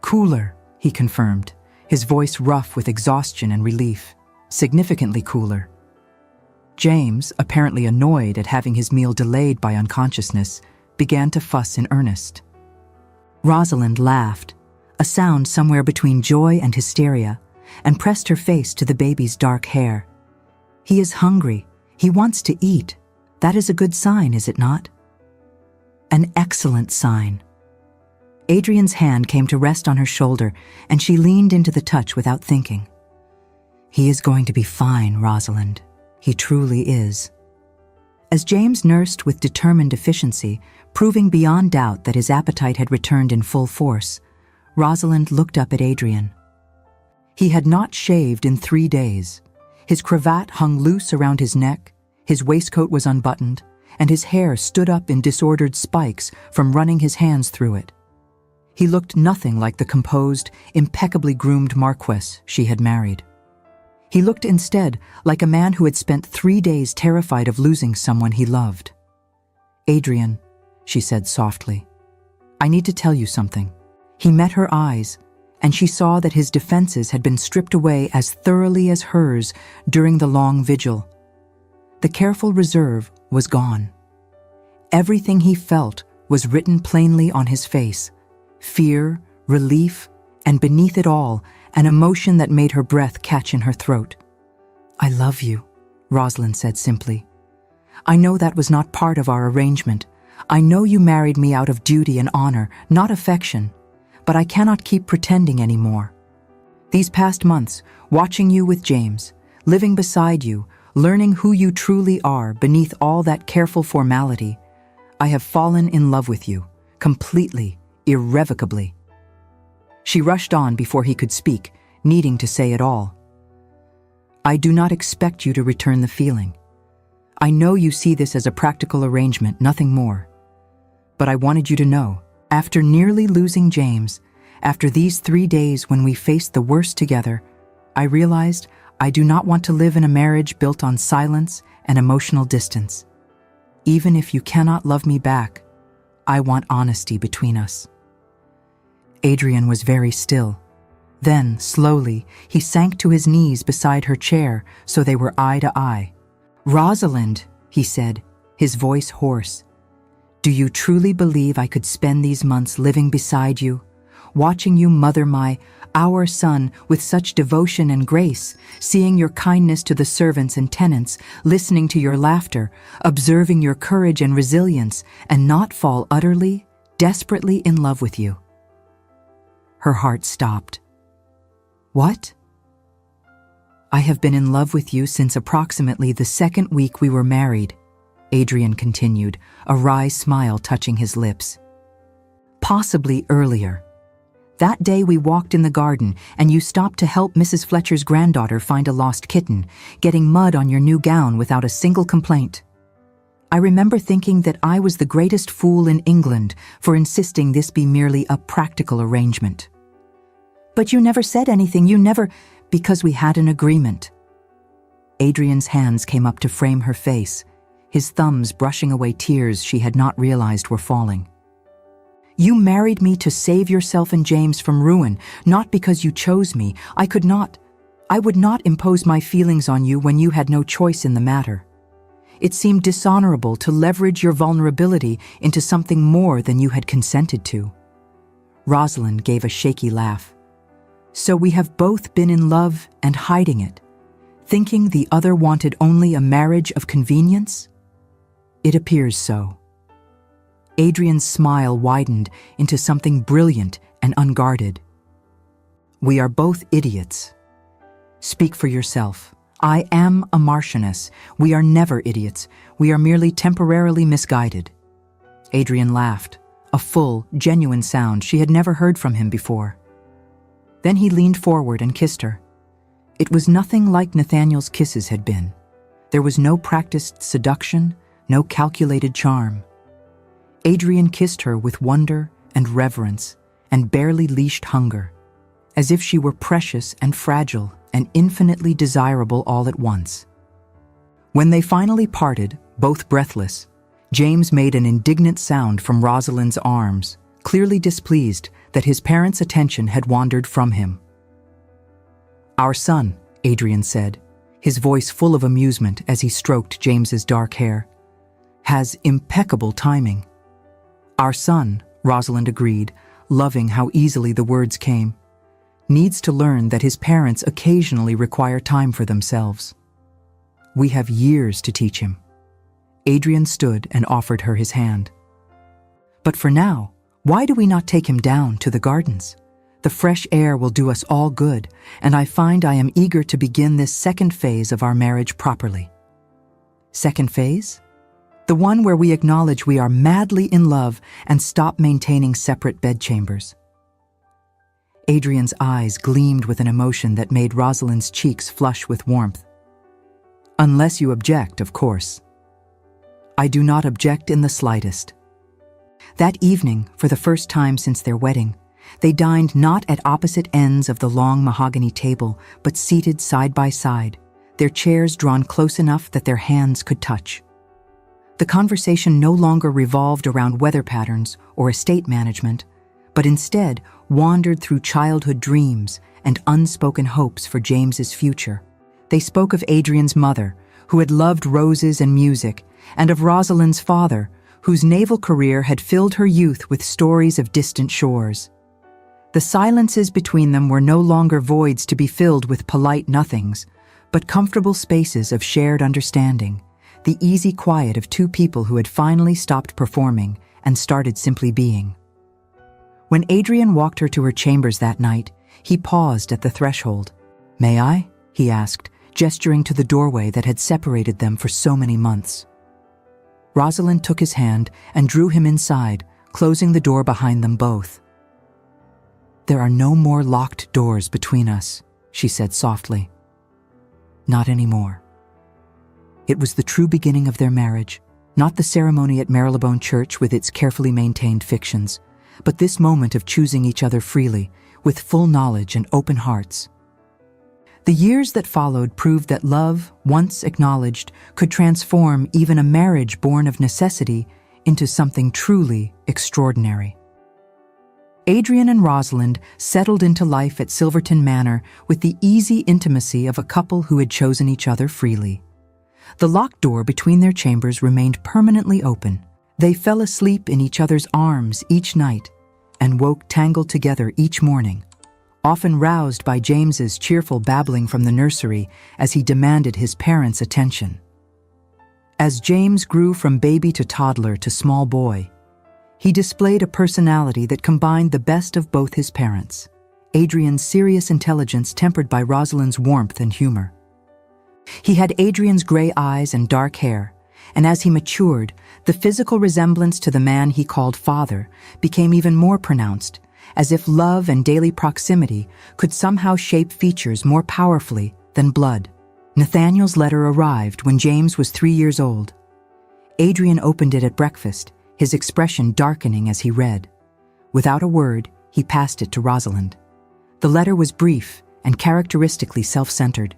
Speaker 1: Cooler, he confirmed, his voice rough with exhaustion and relief. Significantly cooler. James, apparently annoyed at having his meal delayed by unconsciousness, began to fuss in earnest. Rosalind laughed, a sound somewhere between joy and hysteria, and pressed her face to the baby's dark hair. He is hungry. He wants to eat. That is a good sign, is it not? An excellent sign. Adrian's hand came to rest on her shoulder, and she leaned into the touch without thinking. He is going to be fine, Rosalind. He truly is. As James nursed with determined efficiency, proving beyond doubt that his appetite had returned in full force, Rosalind looked up at Adrian. He had not shaved in 3 days. His cravat hung loose around his neck, his waistcoat was unbuttoned, and his hair stood up in disordered spikes from running his hands through it. He looked nothing like the composed, impeccably groomed Marquess she had married. He looked instead like a man who had spent 3 days terrified of losing someone he loved. Adrian, she said softly, I need to tell you something. He met her eyes, and she saw that his defenses had been stripped away as thoroughly as hers during the long vigil. The careful reserve was gone. Everything he felt was written plainly on his face: fear, relief, and beneath it all, an emotion that made her breath catch in her throat. I love you, Rosalind said simply. I know that was not part of our arrangement. I know you married me out of duty and honor, not affection, but I cannot keep pretending anymore. These past months, watching you with James, living beside you, learning who you truly are beneath all that careful formality, I have fallen in love with you, completely, irrevocably. She rushed on before he could speak, needing to say it all. I do not expect you to return the feeling. I know you see this as a practical arrangement, nothing more. But I wanted you to know, after nearly losing James, after these 3 days when we faced the worst together, I realized I do not want to live in a marriage built on silence and emotional distance. Even if you cannot love me back, I want honesty between us. Adrian was very still. Then, slowly, he sank to his knees beside her chair so they were eye to eye. "Rosalind," he said, his voice hoarse, "do you truly believe I could spend these months living beside you, watching you mother our son with such devotion and grace, seeing your kindness to the servants and tenants, listening to your laughter, observing your courage and resilience, and not fall utterly, desperately in love with you?" Her heart stopped. "What?" "I have been in love with you since approximately the second week we were married," Adrian continued, a wry smile touching his lips. "Possibly earlier. That day we walked in the garden and you stopped to help Mrs. Fletcher's granddaughter find a lost kitten, getting mud on your new gown without a single complaint. I remember thinking that I was the greatest fool in England for insisting this be merely a practical arrangement. But you never said anything, because we had an agreement." Adrian's hands came up to frame her face, his thumbs brushing away tears she had not realized were falling. "You married me to save yourself and James from ruin, not because you chose me. I would not impose my feelings on you when you had no choice in the matter. It seemed dishonorable to leverage your vulnerability into something more than you had consented to." Rosalind gave a shaky laugh. "So we have both been in love and hiding it, thinking the other wanted only a marriage of convenience? It appears so." Adrian's smile widened into something brilliant and unguarded. "We are both idiots. Speak for yourself. I am a Marchioness. We are never idiots. We are merely temporarily misguided." Adrian laughed, a full, genuine sound she had never heard from him before. Then he leaned forward and kissed her. It was nothing like Nathaniel's kisses had been. There was no practiced seduction, no calculated charm. Adrian kissed her with wonder and reverence and barely leashed hunger, as if she were precious and fragile and infinitely desirable all at once. When they finally parted, both breathless, James made an indignant sound from Rosalind's arms, clearly displeased that his parents' attention had wandered from him. "Our son," Adrian said, his voice full of amusement as he stroked James's dark hair, "has impeccable timing." "Our son," Rosalind agreed, loving how easily the words came, "needs to learn that his parents occasionally require time for themselves. We have years to teach him." Adrian stood and offered her his hand. "But for now, why do we not take him down to the gardens? The fresh air will do us all good, and I find I am eager to begin this second phase of our marriage properly." "Second phase?" "The one where we acknowledge we are madly in love and stop maintaining separate bedchambers." Adrian's eyes gleamed with an emotion that made Rosalind's cheeks flush with warmth. "Unless you object, of course." "I do not object in the slightest." That evening, for the first time since their wedding, they dined not at opposite ends of the long mahogany table, but seated side by side, their chairs drawn close enough that their hands could touch. The conversation no longer revolved around weather patterns or estate management, but instead wandered through childhood dreams and unspoken hopes for James's future. They spoke of Adrian's mother, who had loved roses and music, and of Rosalind's father, whose naval career had filled her youth with stories of distant shores. The silences between them were no longer voids to be filled with polite nothings, but comfortable spaces of shared understanding, the easy quiet of two people who had finally stopped performing and started simply being. When Adrian walked her to her chambers that night, he paused at the threshold. "May I?" he asked, gesturing to the doorway that had separated them for so many months. Rosalind took his hand and drew him inside, closing the door behind them both. "There are no more locked doors between us," she said softly. "Not anymore." It was the true beginning of their marriage, not the ceremony at Marylebone Church with its carefully maintained fictions, but this moment of choosing each other freely, with full knowledge and open hearts. The years that followed proved that love, once acknowledged, could transform even a marriage born of necessity into something truly extraordinary. Adrian and Rosalind settled into life at Silverton Manor with the easy intimacy of a couple who had chosen each other freely. The locked door between their chambers remained permanently open. They fell asleep in each other's arms each night and woke tangled together each morning, often roused by James's cheerful babbling from the nursery as he demanded his parents' attention. As James grew from baby to toddler to small boy, he displayed a personality that combined the best of both his parents, Adrian's serious intelligence tempered by Rosalind's warmth and humor. He had Adrian's gray eyes and dark hair, and as he matured, the physical resemblance to the man he called father became even more pronounced, as if love and daily proximity could somehow shape features more powerfully than blood. Nathaniel's letter arrived when James was 3 years old. Adrian opened it at breakfast, his expression darkening as he read. Without a word, he passed it to Rosalind. The letter was brief and characteristically self-centered.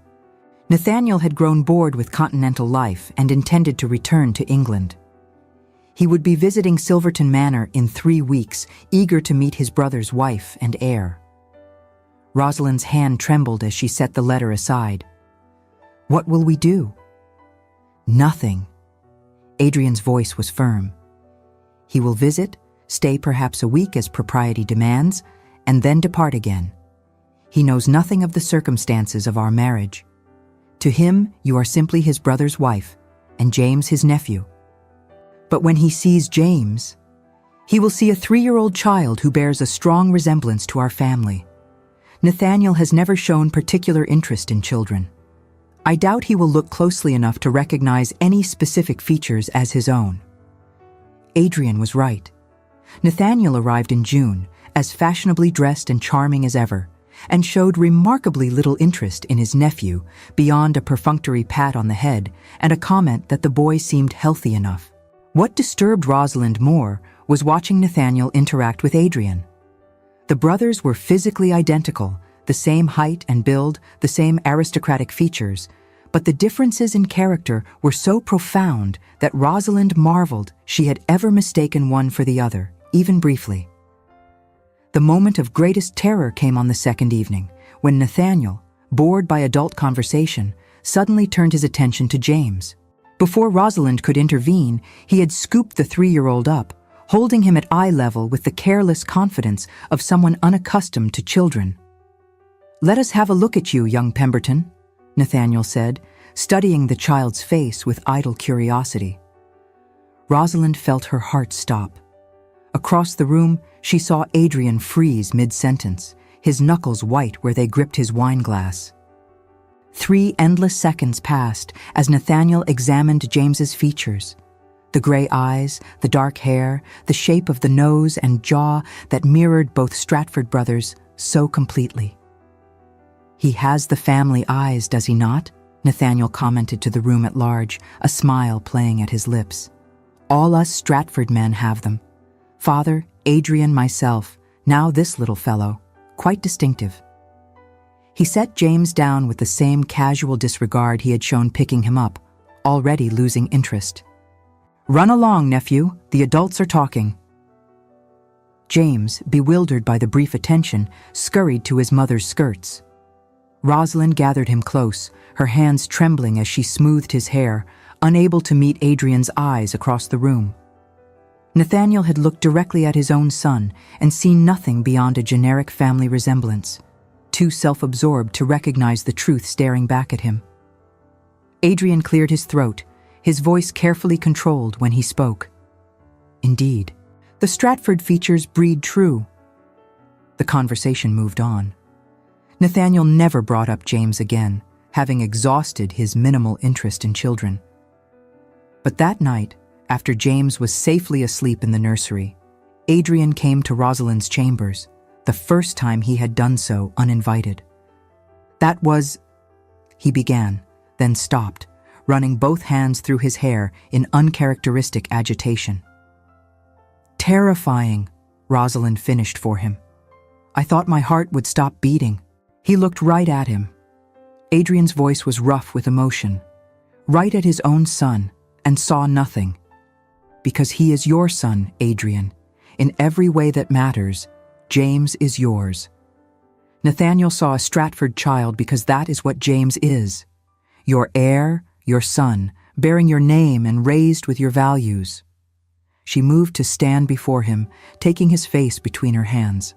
Speaker 1: Nathaniel had grown bored with continental life and intended to return to England. He would be visiting Silverton Manor in 3 weeks, eager to meet his brother's wife and heir. Rosalind's hand trembled as she set the letter aside. "What will we do?" "Nothing." Adrian's voice was firm. "He will visit, stay perhaps a week as propriety demands, and then depart again. He knows nothing of the circumstances of our marriage. To him, you are simply his brother's wife, and James his nephew. But when he sees James, he will see a 3-year-old child who bears a strong resemblance to our family. Nathaniel has never shown particular interest in children. I doubt he will look closely enough to recognize any specific features as his own." Adrian was right. Nathaniel arrived in June, as fashionably dressed and charming as ever, and showed remarkably little interest in his nephew beyond a perfunctory pat on the head and a comment that the boy seemed healthy enough. What disturbed Rosalind more was watching Nathaniel interact with Adrian. The brothers were physically identical, the same height and build, the same aristocratic features, but the differences in character were so profound that Rosalind marveled she had ever mistaken one for the other, even briefly. The moment of greatest terror came on the second evening, when Nathaniel, bored by adult conversation, suddenly turned his attention to James. Before Rosalind could intervene, he had scooped the 3-year-old up, holding him at eye level with the careless confidence of someone unaccustomed to children. "Let us have a look at you, young Pemberton," Nathaniel said, studying the child's face with idle curiosity. Rosalind felt her heart stop. Across the room, she saw Adrian freeze mid-sentence, his knuckles white where they gripped his wineglass. 3 endless seconds passed as Nathaniel examined James's features. The gray eyes, the dark hair, the shape of the nose and jaw that mirrored both Stratford brothers so completely. "He has the family eyes, does he not?" Nathaniel commented to the room at large, a smile playing at his lips. "All us Stratford men have them. Father, Adrian, myself, now this little fellow. Quite distinctive." He set James down with the same casual disregard he had shown picking him up, already losing interest. "Run along, nephew. The adults are talking." James, bewildered by the brief attention, scurried to his mother's skirts. Rosalind gathered him close, her hands trembling as she smoothed his hair, unable to meet Adrian's eyes across the room. Nathaniel had looked directly at his own son and seen nothing beyond a generic family resemblance, too self-absorbed to recognize the truth staring back at him. Adrian cleared his throat, his voice carefully controlled when he spoke. "Indeed, the Stratford features breed true." The conversation moved on. Nathaniel never brought up James again, having exhausted his minimal interest in children. But that night, after James was safely asleep in the nursery, Adrian came to Rosalind's chambers, the first time he had done so uninvited. "That was—" he began, then stopped, running both hands through his hair in uncharacteristic agitation. "Terrifying," Rosalind finished for him. "I thought my heart would stop beating." He looked right at him. Adrian's voice was rough with emotion, right at his own son, and saw nothing. "Because he is your son, Adrian, in every way that matters, James is yours. Nathaniel saw a Stratford child because that is what James is. Your heir, your son, bearing your name and raised with your values. She moved to stand before him, taking his face between her hands.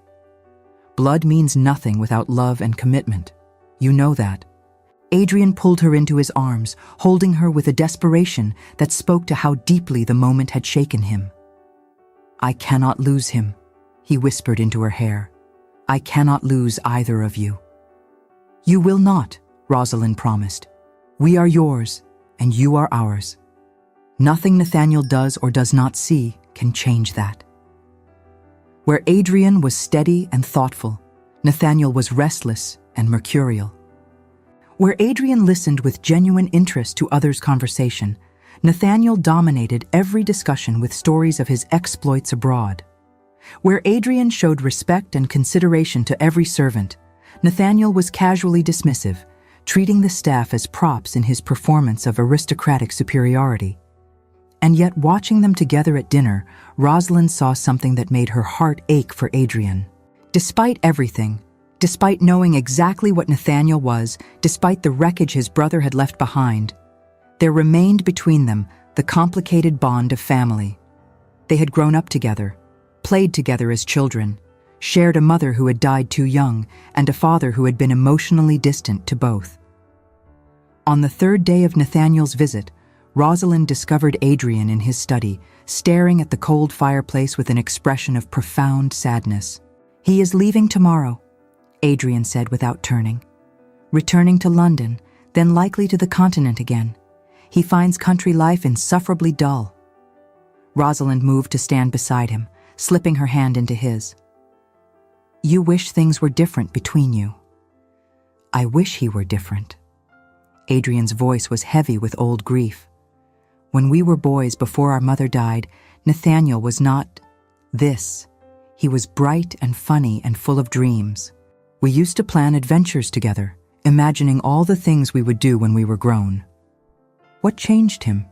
Speaker 1: Blood means nothing without love and commitment. You know that. Adrian pulled her into his arms, holding her with a desperation that spoke to how deeply the moment had shaken him. I cannot lose him, he whispered into her hair. I cannot lose either of you. You will not, Rosalind promised. We are yours, and you are ours. Nothing Nathaniel does or does not see can change that. Where Adrian was steady and thoughtful, Nathaniel was restless and mercurial. Where Adrian listened with genuine interest to others' conversation, Nathaniel dominated every discussion with stories of his exploits abroad. Where Adrian showed respect and consideration to every servant, Nathaniel was casually dismissive, treating the staff as props in his performance of aristocratic superiority. And yet, watching them together at dinner, Rosalind saw something that made her heart ache for Adrian. Despite everything, despite knowing exactly what Nathaniel was, despite the wreckage his brother had left behind, there remained between them the complicated bond of family. They had grown up together, played together as children, shared a mother who had died too young, and a father who had been emotionally distant to both. On the third day of Nathaniel's visit, Rosalind discovered Adrian in his study, staring at the cold fireplace with an expression of profound sadness. He is leaving tomorrow, Adrian said without turning. Returning to London, then likely to the continent again. He finds country life insufferably dull. Rosalind moved to stand beside him, slipping her hand into his. You wish things were different between you. I wish he were different. Adrian's voice was heavy with old grief. When we were boys before our mother died, Nathaniel was not this. He was bright and funny and full of dreams. We used to plan adventures together, imagining all the things we would do when we were grown. What changed him?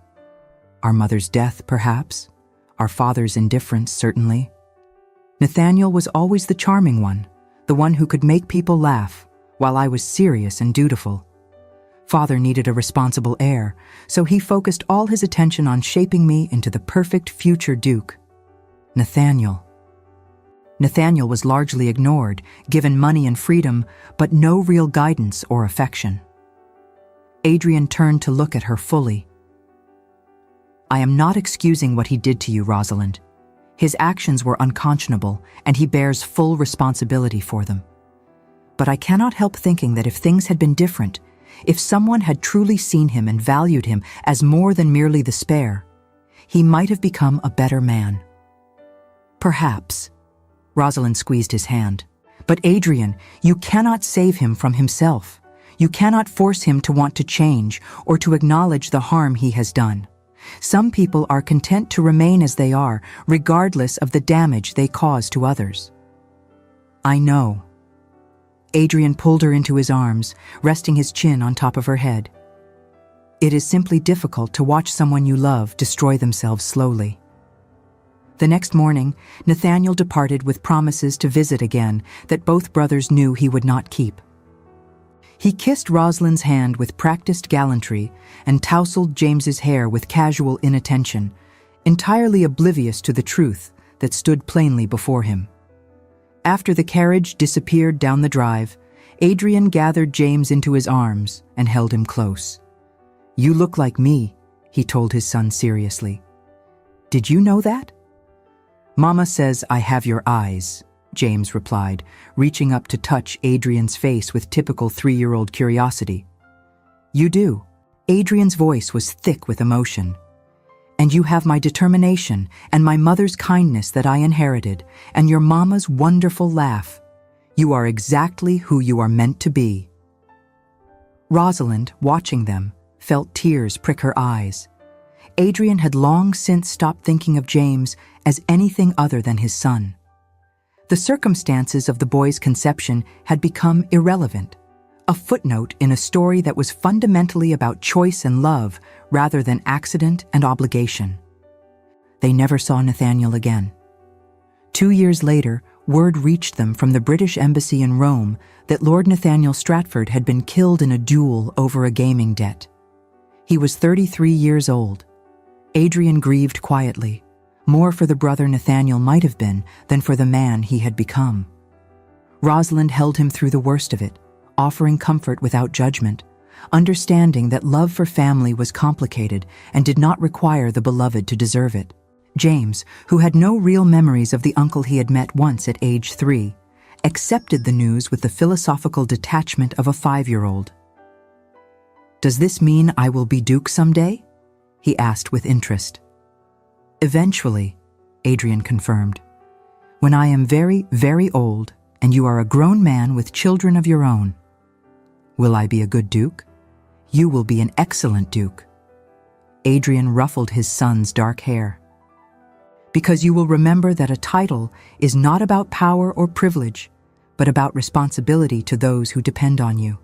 Speaker 1: Our mother's death, perhaps. Our father's indifference, certainly. Nathaniel was always the charming one, the one who could make people laugh, while I was serious and dutiful. Father needed a responsible heir, so he focused all his attention on shaping me into the perfect future duke. Nathaniel. Nathaniel was largely ignored, given money and freedom, but no real guidance or affection. Adrian turned to look at her fully. I am not excusing what he did to you, Rosalind. His actions were unconscionable, and he bears full responsibility for them. But I cannot help thinking that if things had been different, if someone had truly seen him and valued him as more than merely the spare, he might have become a better man. Perhaps. Rosalind squeezed his hand. But Adrian, you cannot save him from himself. You cannot force him to want to change or to acknowledge the harm he has done. Some people are content to remain as they are, regardless of the damage they cause to others. I know. Adrian pulled her into his arms, resting his chin on top of her head. It is simply difficult to watch someone you love destroy themselves slowly. The next morning, Nathaniel departed with promises to visit again that both brothers knew he would not keep. He kissed Rosalind's hand with practiced gallantry and tousled James's hair with casual inattention, entirely oblivious to the truth that stood plainly before him. After the carriage disappeared down the drive, Adrian gathered James into his arms and held him close. You look like me, he told his son seriously. Did you know that? Mama says I have your eyes, James replied, reaching up to touch Adrian's face with typical 3-year-old curiosity. You do. Adrian's voice was thick with emotion. And you have my determination and my mother's kindness that I inherited, and your mama's wonderful laugh. You are exactly who you are meant to be. Rosalind, watching them, felt tears prick her eyes. Adrian had long since stopped thinking of James as anything other than his son. The circumstances of the boy's conception had become irrelevant, a footnote in a story that was fundamentally about choice and love rather than accident and obligation. They never saw Nathaniel again. 2 years later, word reached them from the British Embassy in Rome that Lord Nathaniel Stratford had been killed in a duel over a gaming debt. He was 33 years old. Adrian grieved quietly, more for the brother Nathaniel might have been than for the man he had become. Rosalind held him through the worst of it, offering comfort without judgment, understanding that love for family was complicated and did not require the beloved to deserve it. James, who had no real memories of the uncle he had met once at age 3, accepted the news with the philosophical detachment of a 5-year-old. "Does this mean I will be Duke someday?" he asked with interest. "Eventually," Adrian confirmed. "When I am very, very old and you are a grown man with children of your own. Will I be a good Duke? You will be an excellent Duke." Adrian ruffled his son's dark hair. "Because you will remember that a title is not about power or privilege, but about responsibility to those who depend on you."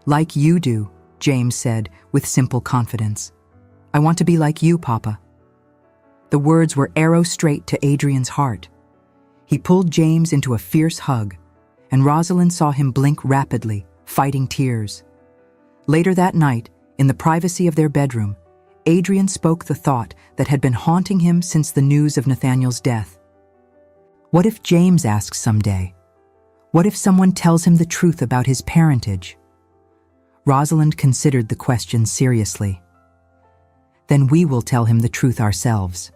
Speaker 1: "Like you do," James said with simple confidence. "I want to be like you, Papa." The words were arrow straight to Adrian's heart. He pulled James into a fierce hug, and Rosalind saw him blink rapidly, fighting tears. Later that night, in the privacy of their bedroom, Adrian spoke the thought that had been haunting him since the news of Nathaniel's death. What if James asks someday? What if someone tells him the truth about his parentage? Rosalind considered the question seriously. "Then we will tell him the truth ourselves,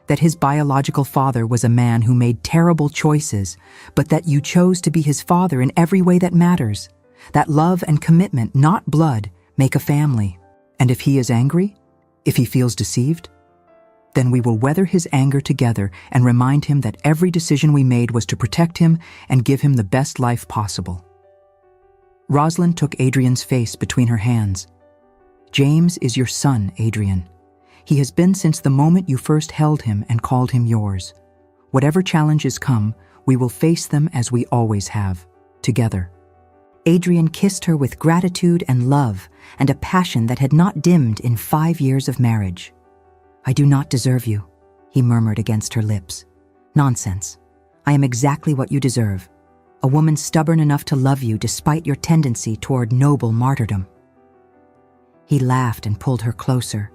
Speaker 1: that his biological father was a man who made terrible choices, but that you chose to be his father in every way that matters, that love and commitment, not blood, make a family. And if he is angry, if he feels deceived, then we will weather his anger together and remind him that every decision we made was to protect him and give him the best life possible." Rosalind took Adrian's face between her hands. "James is your son, Adrian. He has been since the moment you first held him and called him yours. Whatever challenges come, we will face them as we always have, together." Adrian kissed her with gratitude and love and a passion that had not dimmed in 5 years of marriage. "I do not deserve you," he murmured against her lips. "Nonsense. I am exactly what you deserve. A woman stubborn enough to love you despite your tendency toward noble martyrdom." He laughed and pulled her closer,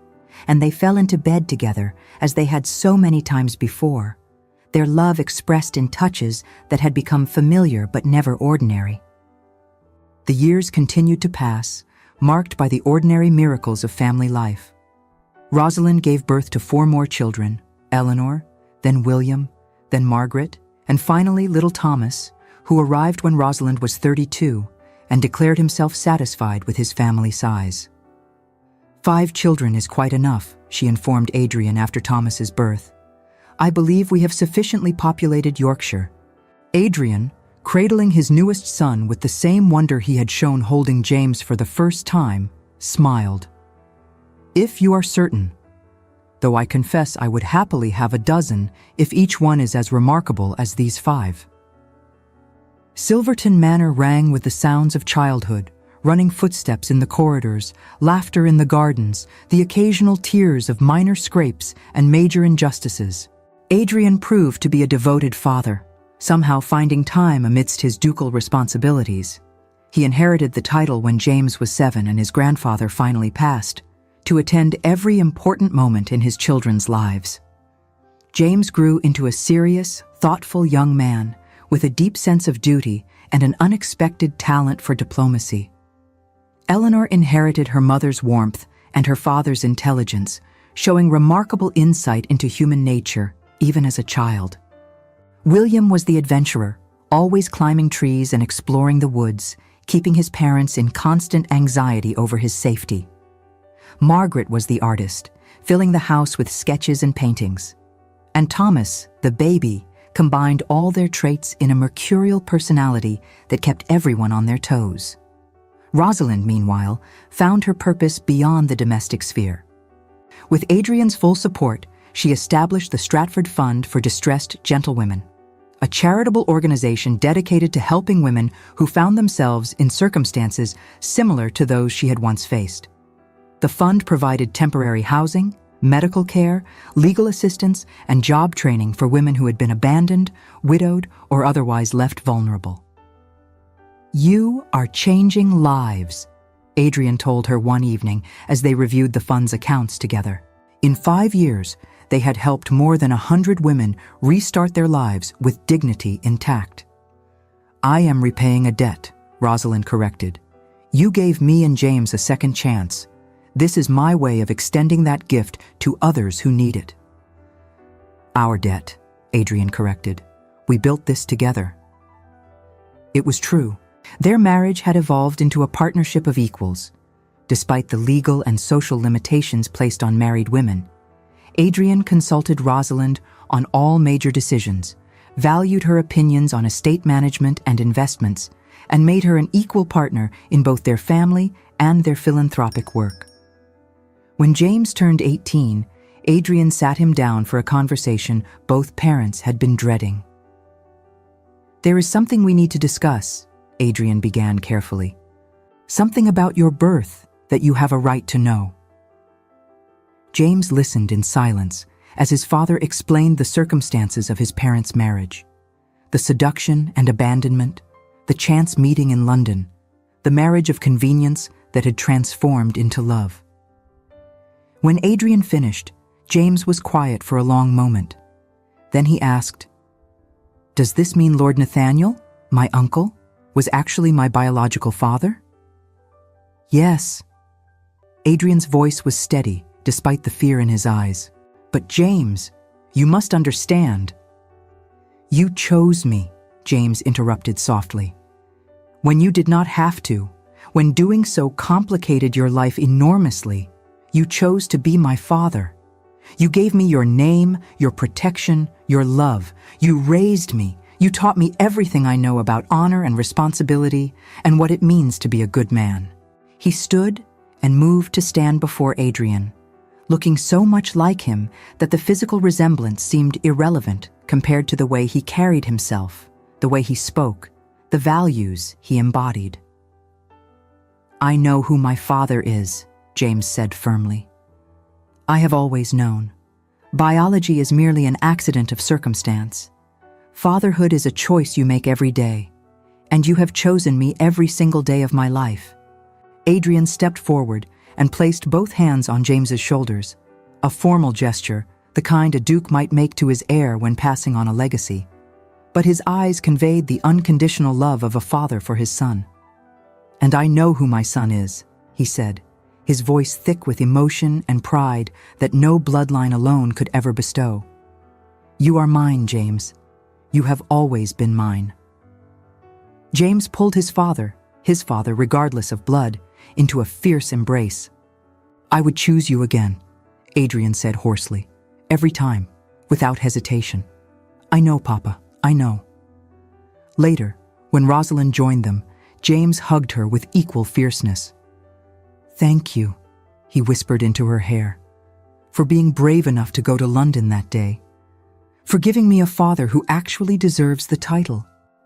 Speaker 1: and they fell into bed together as they had so many times before, their love expressed in touches that had become familiar but never ordinary. The years continued to pass, marked by the ordinary miracles of family life. Rosalind gave birth to 4 more children, Eleanor, then William, then Margaret, and finally little Thomas, who arrived when Rosalind was 32 and declared himself satisfied with his family size. 5 children is quite enough, she informed Adrian after Thomas's birth. "I believe we have sufficiently populated Yorkshire." Adrian, cradling his newest son with the same wonder he had shown holding James for the first time, smiled. "If you are certain, though I confess I would happily have a dozen if each one is as remarkable as these 5. Silverton Manor rang with the sounds of childhood, running footsteps in the corridors, laughter in the gardens, the occasional tears of minor scrapes and major injustices. Adrian proved to be a devoted father, somehow finding time amidst his ducal responsibilities. He inherited the title when James was 7 and his grandfather finally passed, to attend every important moment in his children's lives. James grew into a serious, thoughtful young man with a deep sense of duty and an unexpected talent for diplomacy. Eleanor inherited her mother's warmth and her father's intelligence, showing remarkable insight into human nature, even as a child. William was the adventurer, always climbing trees and exploring the woods, keeping his parents in constant anxiety over his safety. Margaret was the artist, filling the house with sketches and paintings. And Thomas, the baby, combined all their traits in a mercurial personality that kept everyone on their toes. Rosalind, meanwhile, found her purpose beyond the domestic sphere. With Adrian's full support, she established the Stratford Fund for Distressed Gentlewomen, a charitable organization dedicated to helping women who found themselves in circumstances similar to those she had once faced. The fund provided temporary housing, medical care, legal assistance, and job training for women who had been abandoned, widowed, or otherwise left vulnerable. "You are changing lives," Adrian told her one evening as they reviewed the fund's accounts together. In 5 years, they had helped more than 100 women restart their lives with dignity intact. "I am repaying a debt," Rosalind corrected. "You gave me and James a second chance. This is my way of extending that gift to others who need it." "Our debt," Adrian corrected. "We built this together." It was true. Their marriage had evolved into a partnership of equals. Despite the legal and social limitations placed on married women, Adrian consulted Rosalind on all major decisions, valued her opinions on estate management and investments, and made her an equal partner in both their family and their philanthropic work. When James turned 18, Adrian sat him down for a conversation both parents had been dreading. "There is something we need to discuss," Adrian began carefully. "Something about your birth that you have a right to know." James listened in silence as his father explained the circumstances of his parents' marriage. The seduction and abandonment, the chance meeting in London, the marriage of convenience that had transformed into love. When Adrian finished, James was quiet for a long moment. Then he asked, "Does this mean Lord Nathaniel, my uncle, was actually my biological father?" "Yes." Adrian's voice was steady, despite the fear in his eyes. "But James, you must understand." "You chose me," James interrupted softly. "When you did not have to, when doing so complicated your life enormously, you chose to be my father. You gave me your name, your protection, your love. You raised me. You taught me everything I know about honor and responsibility and what it means to be a good man." He stood and moved to stand before Adrian, looking so much like him that the physical resemblance seemed irrelevant compared to the way he carried himself, the way he spoke, the values he embodied. "I know who my father is," James said firmly. "I have always known. Biology is merely an accident of circumstance. Fatherhood is a choice you make every day, and you have chosen me every single day of my life." Adrian stepped forward and placed both hands on James's shoulders, a formal gesture, the kind a duke might make to his heir when passing on a legacy. But his eyes conveyed the unconditional love of a father for his son. "And I know who my son is," he said, his voice thick with emotion and pride that no bloodline alone could ever bestow. "You are mine, James. You have always been mine." James pulled his father regardless of blood, into a fierce embrace. "I would choose you again," Adrian said hoarsely, "every time, without hesitation." "I know, Papa, I know." Later, when Rosalind joined them, James hugged her with equal fierceness. "Thank you," he whispered into her hair, "for being brave enough to go to London that day, for giving me a father who actually deserves the title."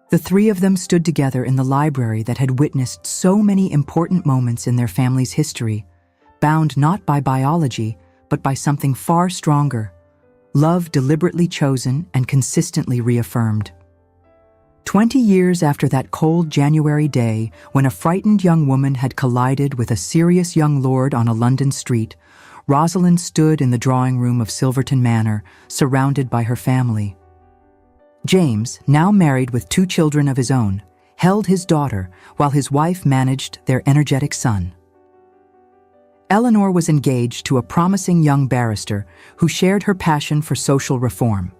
Speaker 1: The three of them stood together in the library that had witnessed so many important moments in their family's history, bound not by biology, but by something far stronger, love deliberately chosen and consistently reaffirmed. 20 years after that cold January day, when a frightened young woman had collided with a serious young lord on a London street, Rosalind stood in the drawing room of Silverton Manor, surrounded by her family. James, now married with 2 children of his own, held his daughter while his wife managed their energetic son. Eleanor was engaged to a promising young barrister who shared her passion for social reform.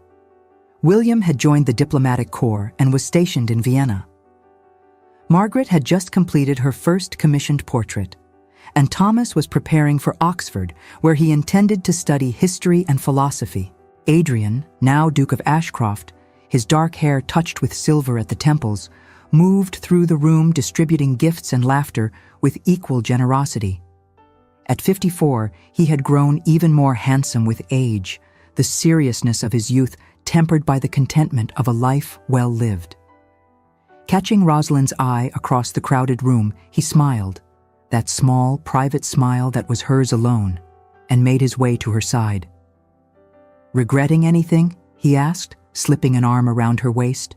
Speaker 1: William had joined the diplomatic corps and was stationed in Vienna. Margaret had just completed her first commissioned portrait, and Thomas was preparing for Oxford, where he intended to study history and philosophy. Adrian, now Duke of Ashcroft, his dark hair touched with silver at the temples, moved through the room distributing gifts and laughter with equal generosity. At 54, he had grown even more handsome with age, the seriousness of his youth tempered by the contentment of a life well lived. Catching Rosalind's eye across the crowded room, he smiled, that small, private smile that was hers alone, and made his way to her side. "Regretting anything?" he asked, slipping an arm around her waist.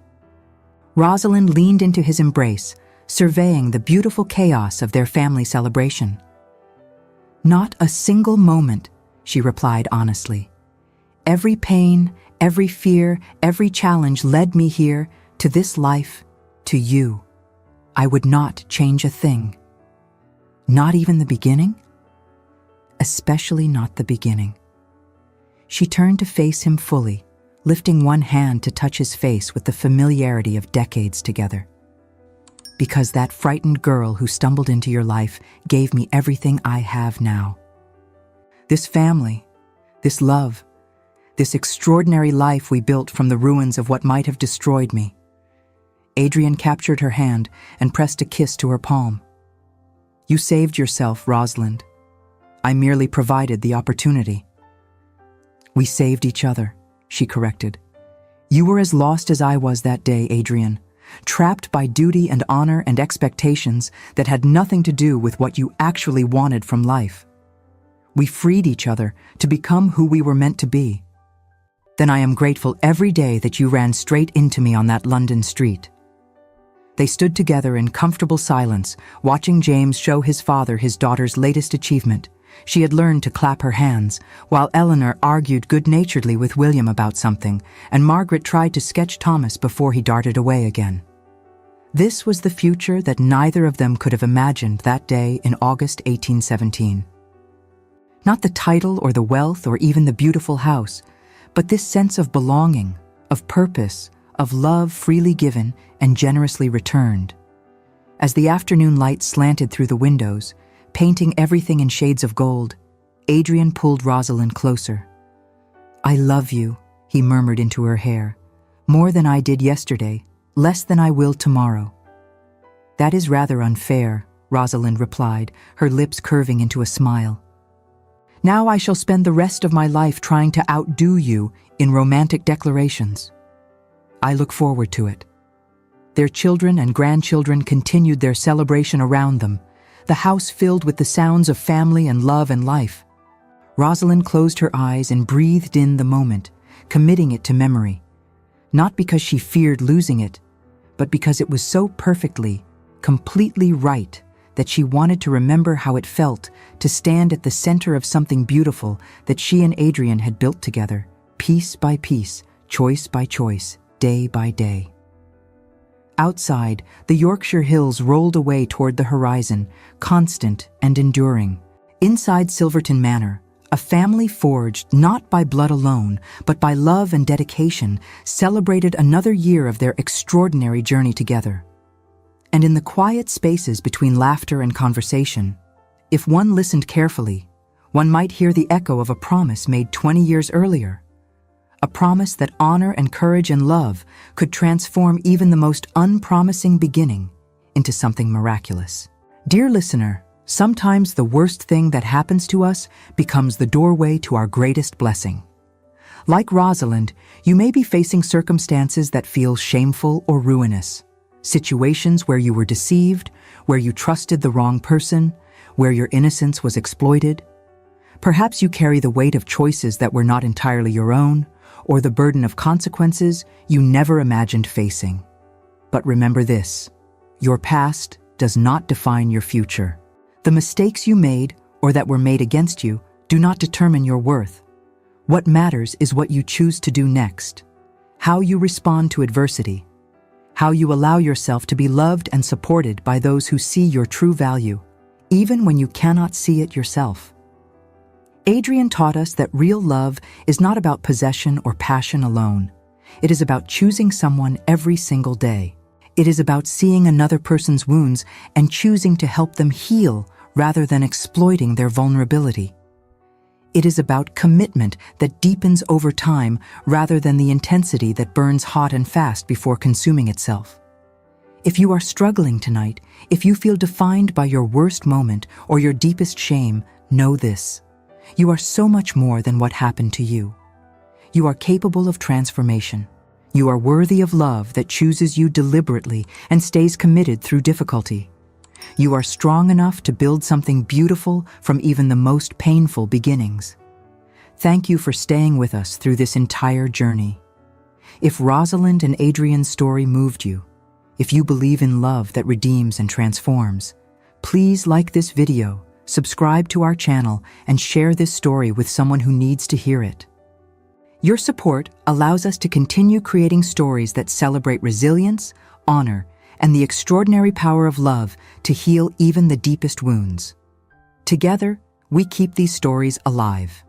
Speaker 1: Rosalind leaned into his embrace, surveying the beautiful chaos of their family celebration. "Not a single moment," she replied honestly. "Every pain, every fear, every challenge led me here, to this life, to you. I would not change a thing." "Not even the beginning?" "Especially not the beginning." She turned to face him fully, lifting one hand to touch his face with the familiarity of decades together. "Because that frightened girl who stumbled into your life gave me everything I have now. This family, this love, this extraordinary life we built from the ruins of what might have destroyed me." Adrian captured her hand and pressed a kiss to her palm. "You saved yourself, Rosalind. I merely provided the opportunity." "We saved each other," she corrected. "You were as lost as I was that day, Adrian, trapped by duty and honor and expectations that had nothing to do with what you actually wanted from life. We freed each other to become who we were meant to be. Then I am grateful every day that you ran straight into me on that London street." They stood together in comfortable silence, watching James show his father his daughter's latest achievement. She had learned to clap her hands, while Eleanor argued good-naturedly with William about something, and Margaret tried to sketch Thomas before he darted away again. This was the future that neither of them could have imagined that day in August 1817. Not the title or the wealth or even the beautiful house, but this sense of belonging, of purpose, of love freely given and generously returned. As the afternoon light slanted through the windows, painting everything in shades of gold, Adrian pulled Rosalind closer. "I love you," he murmured into her hair, "more than I did yesterday, less than I will tomorrow." "That is rather unfair," Rosalind replied, her lips curving into a smile. "Now I shall spend the rest of my life trying to outdo you in romantic declarations." "I look forward to it." Their children and grandchildren continued their celebration around them, the house filled with the sounds of family and love and life. Rosalind closed her eyes and breathed in the moment, committing it to memory, not because she feared losing it, but because it was so perfectly, completely right that she wanted to remember how it felt to stand at the center of something beautiful that she and Adrian had built together, piece by piece, choice by choice, day by day. Outside, the Yorkshire hills rolled away toward the horizon, constant and enduring. Inside Silverton Manor, a family forged not by blood alone, but by love and dedication, celebrated another year of their extraordinary journey together. And in the quiet spaces between laughter and conversation, if one listened carefully, one might hear the echo of a promise made 20 years earlier. A promise that honor and courage and love could transform even the most unpromising beginning into something miraculous. Dear listener, sometimes the worst thing that happens to us becomes the doorway to our greatest blessing. Like Rosalind, you may be facing circumstances that feel shameful or ruinous. Situations where you were deceived, where you trusted the wrong person, where your innocence was exploited. Perhaps you carry the weight of choices that were not entirely your own, or the burden of consequences you never imagined facing. But remember this: your past does not define your future. The mistakes you made or that were made against you do not determine your worth. What matters is what you choose to do next, how you respond to adversity, how you allow yourself to be loved and supported by those who see your true value, even when you cannot see it yourself. Adrian taught us that real love is not about possession or passion alone. It is about choosing someone every single day. It is about seeing another person's wounds and choosing to help them heal rather than exploiting their vulnerability. It is about commitment that deepens over time rather than the intensity that burns hot and fast before consuming itself. If you are struggling tonight, if you feel defined by your worst moment or your deepest shame, know this: you are so much more than what happened to you. You are capable of transformation. You are worthy of love that chooses you deliberately and stays committed through difficulty. You are strong enough to build something beautiful from even the most painful beginnings. Thank you for staying with us through this entire journey. If Rosalind and Adrian's story moved you, if you believe in love that redeems and transforms, please like this video, subscribe to our channel, and share this story with someone who needs to hear it. Your support allows us to continue creating stories that celebrate resilience, honor, and the extraordinary power of love to heal even the deepest wounds. Together, we keep these stories alive.